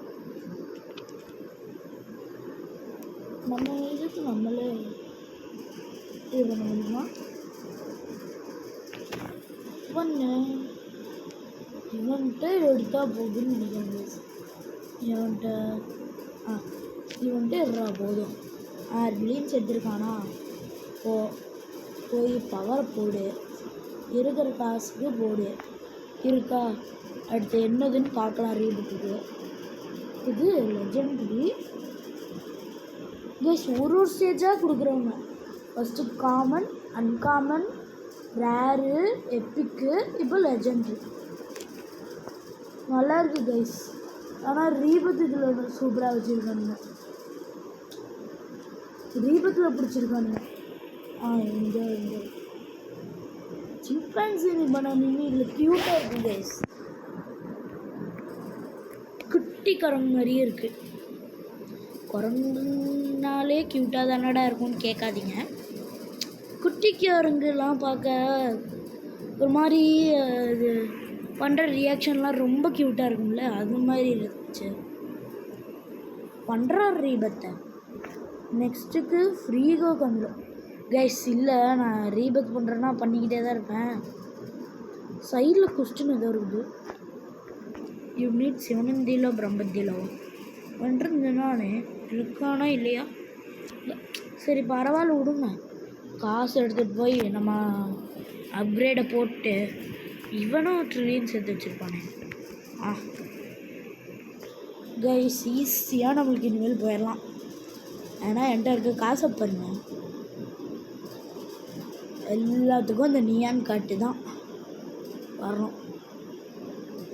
நம்ம இதுக்கு நம்மளே இது பண்ண முடியுமா? பண்ணு. இவன்கிட்ட எடுத்தா போகுதுன்னு நினைக்கிறேன். இவன்கிட்ட எடுறா போதும். 6 பில்லியன்ஸ் எடுத்துருக்கானா? போய் பவரை போடு, இருக்கிற காசுக்கு போடு. இருக்கா? அடுத்து என்னதுன்னு பார்க்கலாம். ரீபுக்கு இது லெஜெண்டரி கைஸ். ஒரு ஸ்டேஜாக கொடுக்குறவங்க. ஃபஸ்ட்டு காமன், அன்காமன், ரேரு, எப்பிக்கு, இப்போ லெஜெண்டரி. நல்லா இருக்குது கைஸ். ஆனால் ரீபத் இதில் சூப்பராக வச்சுருக்கானுங்க. ரீபத்தில் பிடிச்சிருக்கானுங்க. இங்கே சிம்பான்சி பண்ணி இதில் க்யூட்டாக இருக்குது கைஸ். குட்டி குரங்கு மாதிரியே இருக்குது. குரங்குனாலே க்யூட்டாக தானடா இருக்கும்னு கேட்காதீங்க. குட்டி குரங்குலாம் பார்க்க ஒரு மாதிரி இது பண்ணுற ரியாக்ஷன்லாம் ரொம்ப க்யூட்டாக இருக்கும்ல, அது மாதிரி இருந்துச்சு. பண்ணுற ரீபத்தை நெக்ஸ்ட்டுக்கு ஃப்ரீகோ வந்துடும் கைஸ். இல்லை, நான் ரீபத் பண்ணுறேன்னா பண்ணிக்கிட்டே தான் இருப்பேன். சைடில் கொஸ்டின் ஏதோ இருக்குது. யூனிட் 7 பிரம்பத்திலோ வந்துருந்தேனானே இருக்கானா இல்லையா? சரி பரவாயில்ல, விடுங்க. காசு எடுத்துகிட்டு போய் நம்ம அப்கிரேடை போட்டு இவனும் ட்ரில்லியன் சேர்த்து வச்சுருப்பானே. கைஸ், ஈஸியாக நம்மளுக்கு இனிமேல் போயிடலாம். ஏன்னா என்கிட்ட இருக்க காசை பாருங்க, எல்லாத்துக்கும் அந்த நியான் காட்டு தான் வரணும்.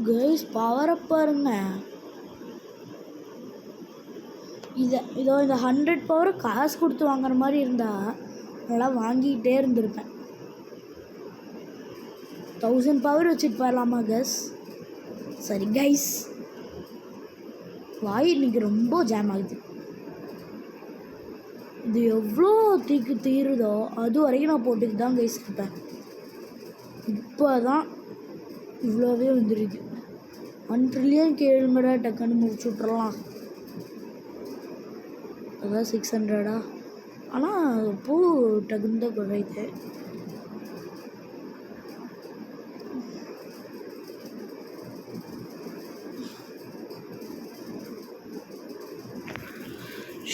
கைஸ் பவரை பாருங்க. இதோ இந்த 100 பவர் காசு கொடுத்து வாங்குற மாதிரி இருந்தால் நல்லா வாங்கிக்கிட்டே இருந்திருப்பேன். 1000 பவர் வச்சுட்டு போயிடலாமா கைஸ்? சரி கைஸ், வாய் இன்னைக்கு ரொம்ப ஜாம் ஆகுது. இது எவ்வளோ தீருதோ அது வரைக்கும் நான் போட்டுக்கு தான் கைஸ் இருப்பேன். இப்போ தான் இவ்வளோவே வந்துடுது. 1 ட்ரில்லியன் கேளுங்கடா, டக்குன்னு முடிச்சு விட்றலாம். அதான் 600 ஆனால் பூ டக்குன்னு தான் குறையுது.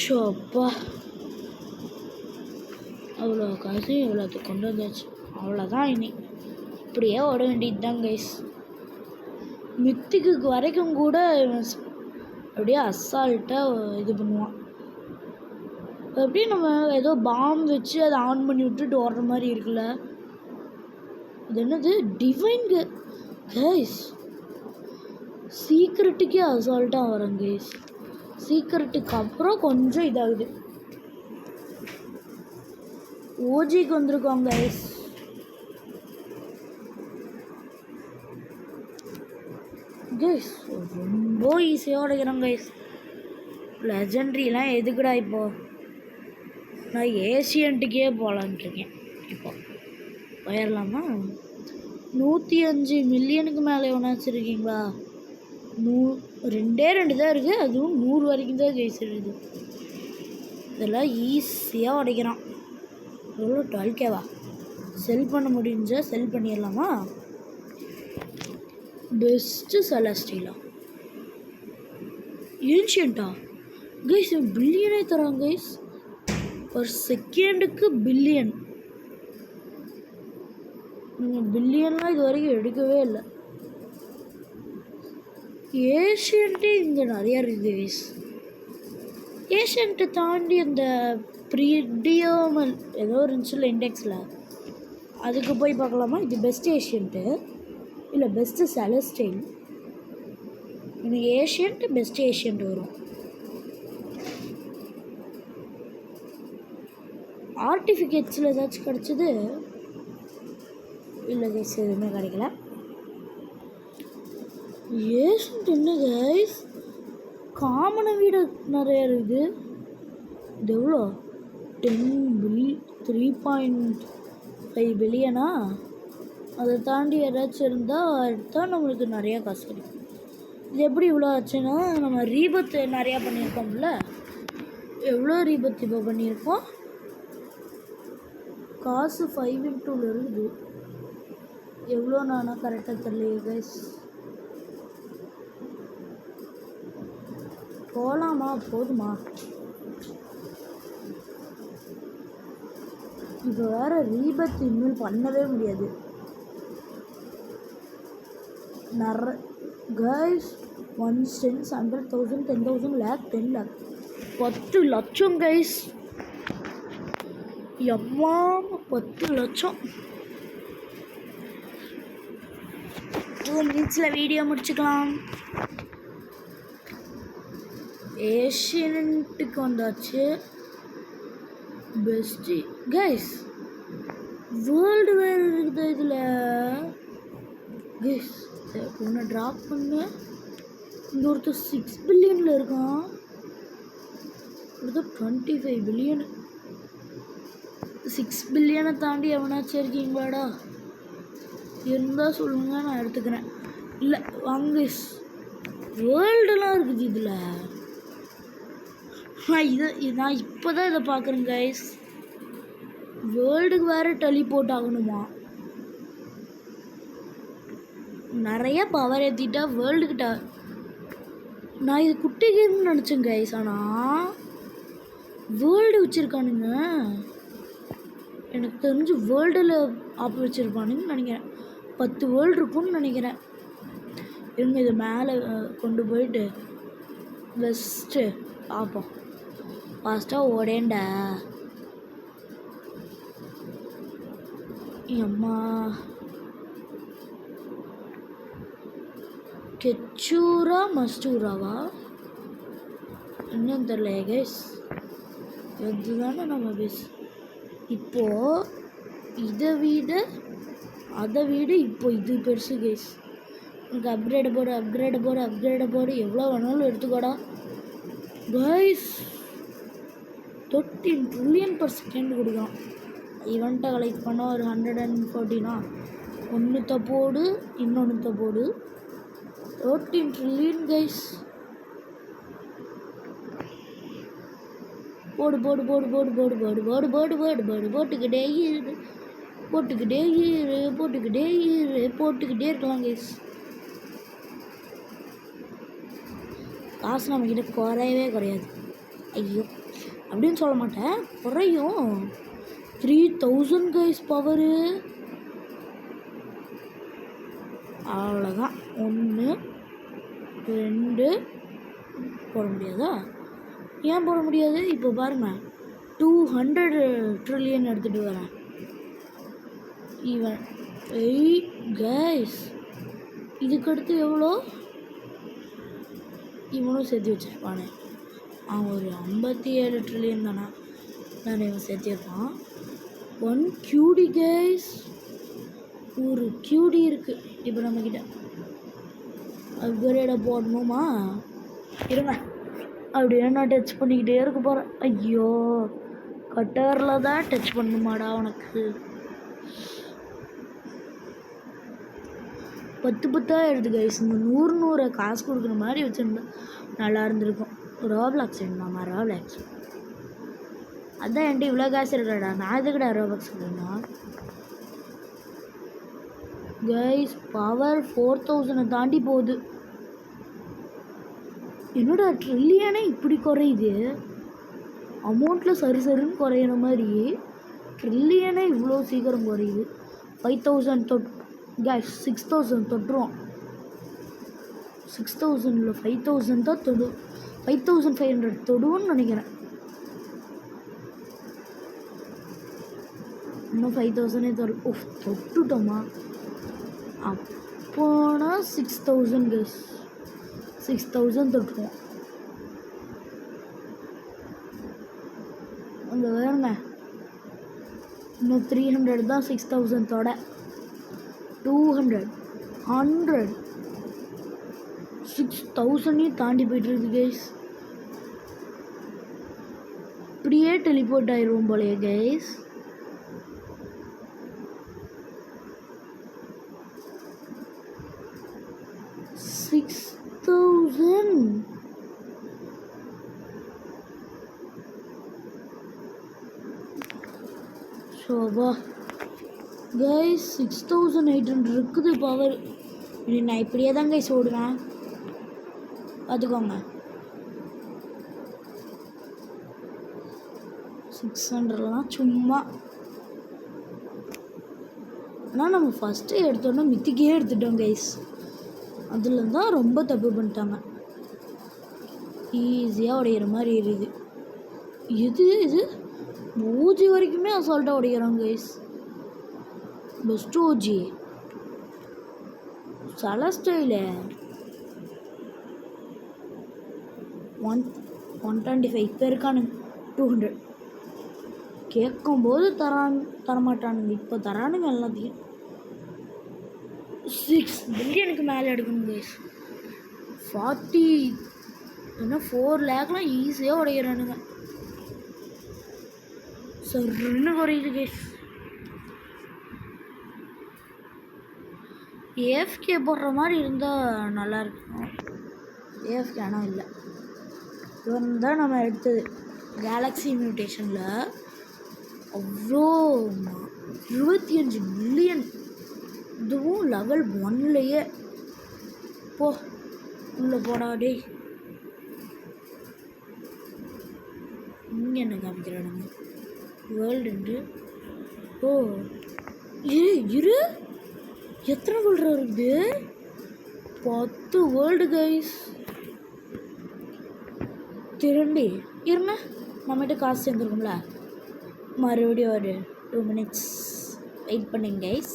ஷோப்பா, அவ்வளோ காசு எவ்வளோத்துக்கு கொண்டு வந்தாச்சு. அவ்வளோதான், இனி இப்படியே ஓட வேண்டியது தான் கைஸ். மித்திக்கு வரைக்கும் கூட அப்படியே அசால்ட்டாக இது பண்ணுவான். அப்படியே நம்ம ஏதோ பாம் வச்சு அதை ஆன் பண்ணி விட்டுட்டு ஓடுற மாதிரி இருக்குல்ல. இது என்னது டிவைன் கைஸ்? சீக்ரெட்டுக்கே அசால்ட்டாக வரும் கைஸ். சீக்ரெட்டுக்கு அப்புறம் கொஞ்சம் இதாகுது. ஓஜிக்கு வந்திருக்கோம் கைஸ். கைஸ் ரொம்ப ஈஸியாக உடைக்கிறோம் கைஸ். லெஜெண்ட்ரிலாம் எதுக்குடா இப்போ? நான் ஏசியன்ட்டுக்கே போகலான்ட்டு இருக்கேன். இப்போ போயிடலாமா? 105 மில்லியனுக்கு மேலே எவனா வச்சுருக்கீங்களா? 2 தான் இருக்குது, அதுவும் 100 வரைக்கும் தான் கைஸ் இருக்குது. இதெல்லாம் ஈஸியாக உடைக்கிறான். எவ்வளோ 12K செல் பண்ண முடிஞ்சால் செல் பண்ணிடலாமா? Best செலஸ்டிலா ஏன்ஷியன்ட்டா guys? பில்லியனே தராங்க கைஸ். ஒரு செகண்டுக்கு பில்லியன். நீங்கள் பில்லியன்லாம் இது வரைக்கும் எடுக்கவே இல்லை. ஏஷியன்ட்டே இங்கே நிறையா இருக்குது கைஸ். ஏஷியன்ட்டை தாண்டி அந்த ப்ரீடியோமல் ஏதோ இருந்துச்சுல்ல இண்டெக்ஸில், அதுக்கு போய் பார்க்கலாமா? இது பெஸ்ட் ஏஷியன்ட்டு இல்லை பெஸ்ட்டு செலஸ்டைல்? எனக்கு ஏஷியன்ட்டு பெஸ்ட் ஏஷியன்ட் வரும். ஆர்டிஃபிகேட்ஸில் ஏதாச்சும் கிடச்சிது இல்லை கைஸ்? எதுவுமே கிடைக்கல. ஏஷியன்ட் என்ன கைஸ்? காமனை விட நிறையா இருக்குது. இது எவ்வளோ? 3.5 பில்லியனா? அதை தாண்டி ஏதாச்சும் இருந்தால் எடுத்தால் நம்மளுக்கு நிறையா காசு கிடைக்கும். இது எப்படி இவ்வளோ ஆச்சுன்னா, நம்ம ரீபத்து நிறையா பண்ணியிருக்கோம்ல. எவ்வளோ ரீபத் இப்போ பண்ணியிருக்கோம்? காசு 5x2 இருக்குது. எவ்வளோ நானா கரெக்டாக தெரியலையே கைஸ். போகலாமா? போதுமா? இப்போ வேறு ரீபத் இன்னும் பண்ணவே முடியாது. கைஸ் 1 cents 100,000 10,000 lakh 10 lakh 10 லட்சம் கைஸ். எம்மா 10 லட்சம். 2 மினிட்ஸில் வீடியோ முடிச்சுக்கலாம். ஏஷியன்ட்டுக்கு வந்தாச்சு. Best guys. வேர்ல்டு வேறு இருக்குது இதில் கைஸ். ஒன்று ட்ராப் பண்ணு. இங்கே ஒருத்தர் 6 பில்லியனில் இருக்கான். ஒருத்தர் 25 பில்லியனு. 6 பில்லியனை தாண்டி எவனாச்சும் இருக்கீங்களாடா? இருந்தால் சொல்லுங்கள், நான் எடுத்துக்கிறேன். இல்லை வாங்க கைஸ். வேர்ல்டுலாம் இருக்குது இதில். நான் இப்போ தான் இதை பார்க்குறேன் கைஸ். வேர்ல்டுக்கு வேறு டெலிபோர்ட் ஆகணுமா? நிறைய பவர் ஏற்றிட்டா வேர்ல்டுக்கிட்ட. நான் இது குட்டி கேம்னு நினச்சேன் கைஸ். ஆனால் வேர்ல்டு வச்சுருக்கானுங்க. எனக்கு தெரிஞ்சு வேர்ல்டில் ஆப் வச்சுருப்பானுங்கன்னு நினைக்கிறேன். 10 வேர்ல்டு இருக்கும்னு நினைக்கிறேன். இவங்க இது மேலே கொண்டு போயிட்டு பெஸ்ட்டு பார்ப்போம். ஃபாஸ்ட்டாக ஓடேண்டா. அம்மா கெச்சூரா மஸ்டூராவா இன்னும் தெரியலையே கைஸ். இதுதானே நம்ம பேஸ். இப்போது இதை விட இப்போ இது பெருசு கைஸ். எனக்கு அப்கிரேடு போடு எவ்வளோ வேணாலும் எடுத்துக்கோடா கைஸ். 13 ட்ரில்லியன் per second கொடுக்கலாம். ஈவெண்ட்டை கலெக்ட் பண்ணால் ஒரு 114 ஒன்றுத்த போடு இன்னொன்றுத்த போடு 13 ட்ரில்லியன் கைஸ். போடு போட்டுக்கிட்டே இருக்கலாம் கைஸ். காசு நம்மக்கிட்ட குறையவே குறையாது. ஐயோ அப்படின்னு சொல்ல மாட்டேன், குறையும். 3000 கைஸ் பவரு. அவ்வளோதான். 1 2 போட முடியாதா? ஏன் போட முடியாது? இப்போ பாருங்கள் 200 ட்ரில்லியன் எடுத்துகிட்டு வரேன். Even 8 guys. இதுக்கடுத்து எவ்வளோ? இவனும் சேர்த்து வச்சுருப்பானே. அவன் ஒரு 57 ட்ரில்லியன் தானே நான் இவன் சேர்த்திருப்பான். 1 QD கைஸ். ஒரு QD இருக்குது இப்போ நம்மக்கிட்ட. அப்கிரேடை போடணுமா? இருங்க அப்படியே நான் டச் பண்ணிக்கிட்டே இருக்க போகிறேன். ஐயோ கட்டரில் தான் டச் பண்ணுமாடா உனக்கு. 10 எடுத்து கைஸ். இந்த 100 காசு கொடுக்குற மாதிரி வச்சுருந்தா நல்லா இருந்திருக்கும். ரோப்ளாக்ஸ் வேணுமாம்மா? ரோப்ளாக்ஸ் அதான் என்கிட்ட இவ்வளோ காசு இருக்கடா. நான் எதுக்குடா ரோப்ளாக்ஸ் வேணுமா கைஸ்? பவர் 4000 தாண்டி போகுது. என்னோட ட்ரில்லியனே இப்படி குறையுது. அமௌண்ட்டில் சருன்னு குறையிற மாதிரி ட்ரில்லியனே இவ்வளோ சீக்கிரம் குறையுது. 5000 கைஸ் 6000 தொட்டுரும். 6000 5000 தான் தொடும். 5500 தொடுவோன்னு நினைக்கிறேன். இன்னும் 5000 தொட்டுட்டோமா? அப்போனா 6000 கைஸ். 6000 தொட்டுருவோம். அங்கே வேறுங்க இன்னும் 300 தான் 6000 தொட. 200 100 6000 தாண்டி போய்ட்டுருக்கு கைஸ். இப்படியே டெலிபோர்ட் ஆயிடுவோம் போலையே கைஸ். ஷோபா கைஸ் 6800 இருக்குது பவர். நான் இப்படியே தான் கைஸ் ஓடுவேன் பார்த்துக்கோங்க. 600லாம் சும்மா. ஆனால் நம்ம ஃபஸ்ட்டு எடுத்தோன்னா மித்திக்கே எடுத்துட்டோம் கைஸ். அதில் தான் ரொம்ப தப்பு பண்ணிட்டாங்க. ஈஸியாக உடையிற மாதிரி இருக்குது. இது ஓஜி வரைக்குமே அசால்ட்டாக உடைக்கிறாங்க கைஸ். பெஸ்ட் ஓஜி செலஸ்டைலு 125 இப்போ இருக்கானுங்க. 200 கேட்கும்போது தரமாட்டானுங்க. இப்போ தரானுங்க எல்லாத்தையும். 6 பில்லியனுக்கு மேலே எடுக்கணும் கைஸ். 40 இன்னும் 4 லேக்லாம் ஈஸியாக உடைக்கிறானுங்க. சரின்னு குறையுது கைஸ். ஏஎஃப்கே போடுற மாதிரி இருந்தால் நல்லாயிருக்கும். ஏஎஃப்கே ஆனால் இல்லை. இவன் தான் நம்ம எடுத்தது கேலக்ஸி மியூட்டேஷனில். அவ்வளோ 25 பில்லியன். இதுவும் லெவல் 1லேயே. போ உள்ளே போடா டே. இங்கே என்ன காமிக்கிறானுங்க? வேர்ல்டு. ஓ இரு எத்தனை வேர்ல்டு இருக்குது? 10 வேர்ல்டு கைஸ். திரும்பி இருங்க, நம்மகிட்ட காசு சேர்ந்துருக்கும்ல. மறுபடியும் ஒரு 2 minutes வெயிட் பண்ணுங்க கைஸ்.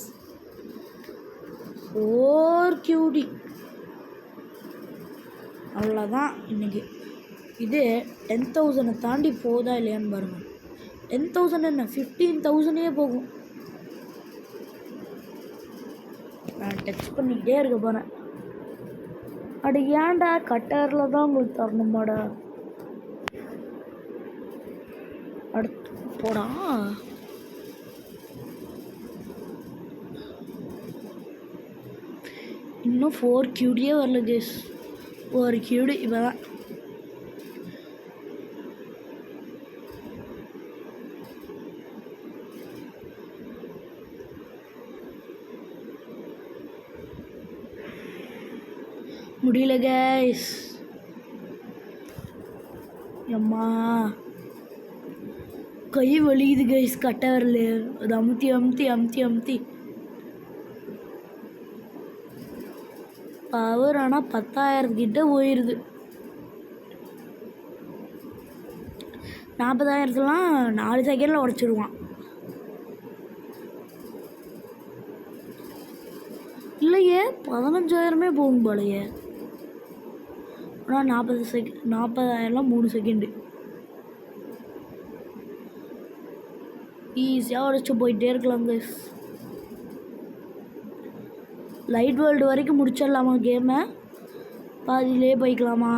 4 QD அவ்வளோதான் இன்றைக்கி. இது 10,000 தாண்டி போதா இல்லையான்னு பாருங்கள். 10,000 என்ன 15,000 போகும். நான் டச் பண்ணிக்கிட்டே இருக்க போகிறேன். அட ஏன்டா கட்டரில் தான் உங்களுக்கு தரணுமாடா. அடுத்து போடா. இன்னும் 4 கியூடியே வரல கேஸ். ஒரு கியூடு இப்போ தான். முடியல கைஸ். அம்மா கை வலியுது கைஸ். கட்ட வரல. அது அமுத்தி அமுத்தி அமுத்தி அமுத்தி பவர். ஆனால் 10,000 கிட்ட போயிடுது. 40,000 4 செகண்டில் உடச்சிடுவான். இல்லையே 15,000 போகும் போலையே. ஆனால் 40,000 3 செகண்டு ஈஸியாக உடச்சி போயிட்டே இருக்கலாம் கைஸ். லைட் வேர்ல்டு வரைக்கும் முடிச்சிடலாமா கேமை? பாதியிலே போய்க்கலாமா?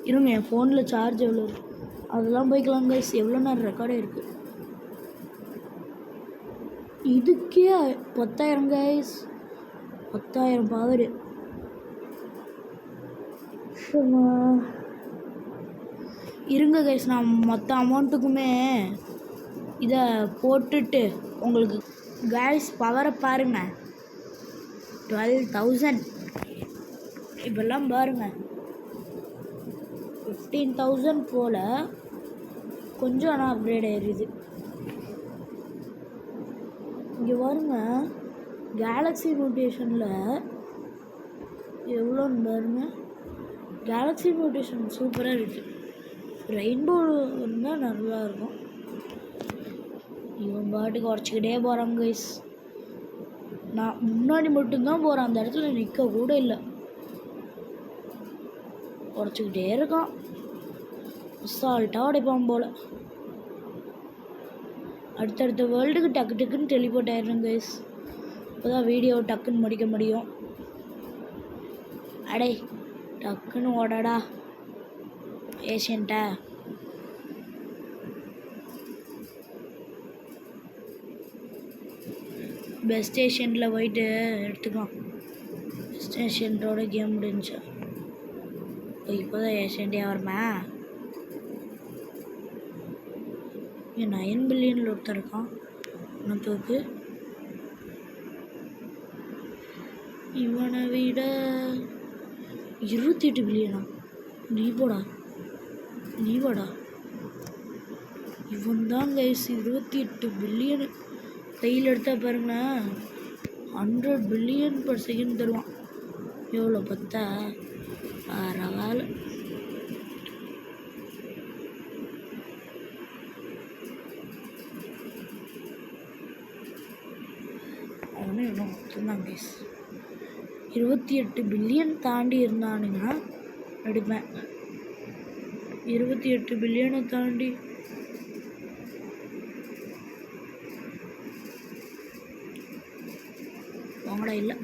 இருங்க, என் ஃபோனில் சார்ஜ் எவ்வளோ இருக்குது அதெல்லாம் போய்க்கலாம் கைஸ். எவ்வளோ நேரம் ரெக்கார்டே இருக்குது. இதுக்கே 10,000 கைஸ். 10,000 பவர். இருங்க கைஸ், நான் மொத்த அமௌண்ட்டுக்குமே இதை போட்டுட்டு உங்களுக்கு கைஸ் பவரை பாருங்க. 12,000 இப்பெல்லாம் பாருங்க. 15,000 போல் கொஞ்சம் ஆனால் அப்கிரேட் ஆயிடுது. இங்கே பாருங்க, கேலக்ஸி மியூட்டேஷனில் எவ்வளோன்னு பாருங்க. கேலக்ஸி மியூட்டேஷன் சூப்பராக இருக்குது. ரெயின்போ இருந்தால் நல்லா இருக்கும். இவன் பாட்டுக்கு உடச்சிக்கிட்டே போகிறாங்க கைஸ். நான் முன்னாடி மட்டும்தான் போகிறேன், அந்த இடத்துல நிற்க கூட இல்லை. உடச்சிக்கிட்டே இருக்கான். அசால்ட்டாக உடைப்பான் போல். அடுத்தடுத்த வேர்ல்டுக்கு டக்கு டக்குன்னு டெலிபோர்ட் ஆயிடுறேன் கைஸ். இப்போ தான் வீடியோவை டக்குன்னு முடிக்க முடியும். அடே டக்குன்னு ஓடாடா ஏஷியன்ட்டா. பெஸ்ட் ஏஷியன்ட்டில் போயிட்டு எடுத்துக்கலாம். பெஸ்ட் ஏஷியன்ட்டோட கேம் முடிஞ்சு. இப்போ தான் ஏஷியன்ட்டே வருமா? இங்கே 9 பில்லியனில் ஒருத்தர் இருக்கான். உனக்கு இவனை விட 28 பில்லியனா? நீ போடா. இவன் தான் கைஸ் 28 பில்லியனு கையில் எடுத்தா பாருங்களேன். 100 பில்லியன் பர் செகண்ட் தருவான். எவ்வளோ பார்த்தா பரவாயில்ல. அவனும் இன்னும் மட்டும்தான் கைஸ். 28 பில்லியன் தாண்டி இருந்தானுங்கன்னா எடுப்பேன். 28 பில்லியனை தாண்டி வாங்கடா. இல்லை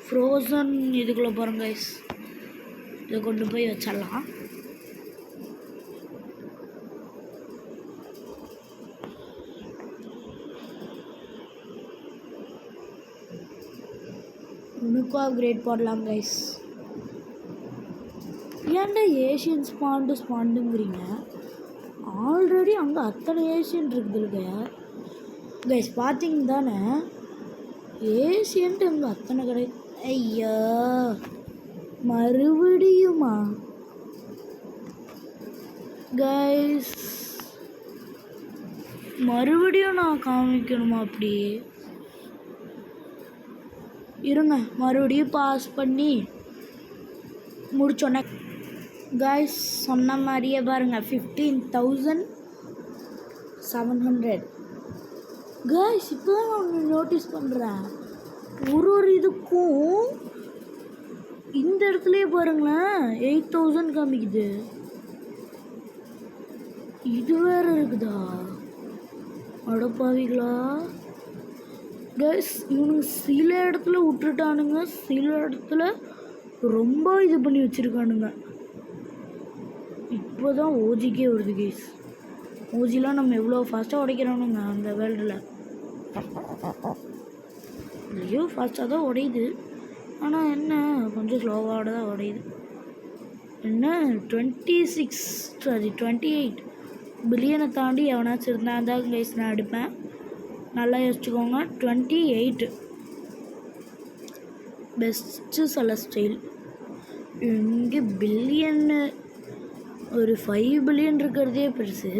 ஃப்ரோசன் இதுக்குள்ளே போகிறோம் கைஸ். இதை கொண்டு போய் வச்சிடலாம். உனக்கும் அப்கிரேட் போடலாம் கைஸ். ஏன்டா ஏஷியன் ஸ்பாண்டுங்கிறீங்க? ஆல்ரெடி அங்கே அத்தனை ஏஷியன் இருக்குதுல்ல கைஸ். பார்த்தீங்க தானே, ஏஷியன்ட்டு அங்கே அத்தனை கடை. ஐயா மறுபடியுமா கைஸ்? மறுபடியும் நான் காமிக்கணுமா? அப்படி இருங்க, மறுபடியும் பாஸ் பண்ணி முடிச்சோன்னே கைஸ் சொன்ன மாதிரியே பாருங்கள் 15,700 கைஸ். இப்போ தான் நான் நோட்டீஸ் பண்ணுறேன், ஒரு இதுக்கும் இந்த இடத்துலயே பாருங்களேன் 8000 காமிக்குது. இது வேற இருக்குதா? அடப்பாவிகளா கைஸ், இவனுங்க சில இடத்துல விட்டுட்டானுங்க, சில இடத்துல ரொம்ப இது பண்ணி வச்சுருக்கானுங்க. இப்போ தான் ஓஜிக்கே வருது கைஸ். ஓஜிலாம் நம்ம எவ்வளோ ஃபாஸ்ட்டாக உடைக்கிறானுங்க அந்த வேர்ல்டில். ஐயோ ஃபாஸ்ட்டாக தான் உடையுது, ஆனால் என்ன கொஞ்சம் ஸ்லோவாக தான் உடையுது. என்ன 28 பில்லியனை தாண்டி எவனாச்சும் இருந்தால் தான் கைஸ் நான் எடுப்பேன். நல்லா யோசிச்சுக்கோங்க. 28 பெஸ்ட்டு செலஸ்டைல். இங்கே பில்லியன்னு ஒரு 5 பில்லியன் இருக்கிறதே பெருசு.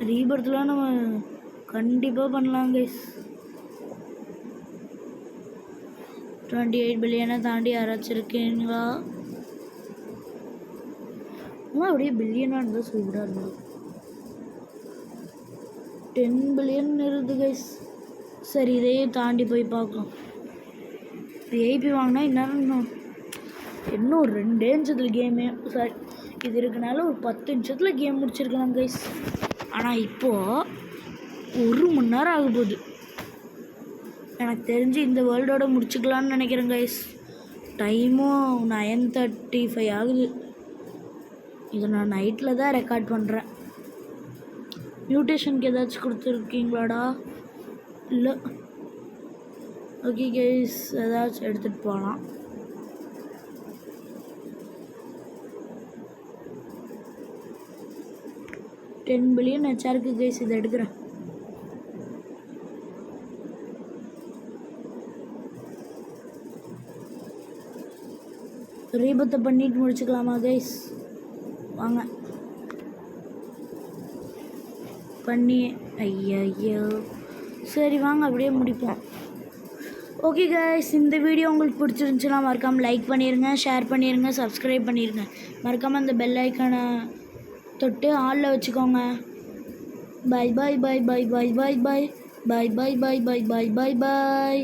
ரீபர்த்லாம் நம்ம கண்டிப்பாக பண்ணலாம் கைஸ். 28 பில்லியனை தாண்டி யாராச்சும் இருக்கீங்களா? அப்படியே பில்லியனாக இருந்தால் சூப்பராக இருந்தது. 10 பில்லியன் இருக்குது கைஸ். சரி, இதையே தாண்டி போய் பார்க்கலாம். ஏபி வாங்கினா இன்னும் 2 நிமிஷத்தில் கேமு, சாரி இது இருக்கனால ஒரு 10 நிமிஷத்தில் கேம் முடிச்சிருக்கலாம் கைஸ். ஆனால் இப்போது 1 மணி நேரம் ஆக போகுது. எனக்கு தெரிஞ்சு இந்த வேர்ல்டோட முடிச்சுக்கலான்னு நினைக்கிறேன் கைஸ். டைமும் 9:35 ஆகுது. இதை நான் நைட்டில் தான் ரெக்கார்ட் பண்ணுறேன். மியூட்டேஷனுக்கு ஏதாச்சும் கொடுத்துருக்கீங்களாடா? இல்லை. ஓகே கைஸ், ஏதாச்சும் எடுத்துகிட்டு போகலாம். $10 பில்லியன் ஹெச்ஆருக்கு கைஸ், இதை எடுக்கிறேன். ரீபத்தை பண்ணிட்டு முடிச்சுக்கலாமா கைஸ்? வாங்க பண்ணி. ஐயோ சரி வாங்க அப்படியே முடிப்போம். ஓகே கைஸ், இந்த வீடியோ உங்களுக்கு பிடிச்சிருந்துச்சுன்னா மறக்காமல் லைக் பண்ணிடுங்க, ஷேர் பண்ணிடுங்க, சப்ஸ்கிரைப் பண்ணிடுங்க. மறக்காமல் அந்த பெல் ஐக்கானை தொட்டு ஆளில் வச்சுக்கோங்க. பை பாய் பாய் பாய் பாய் பாய் பாய் பாய் பாய் பாய் பாய் பாய் பாய் பாய்.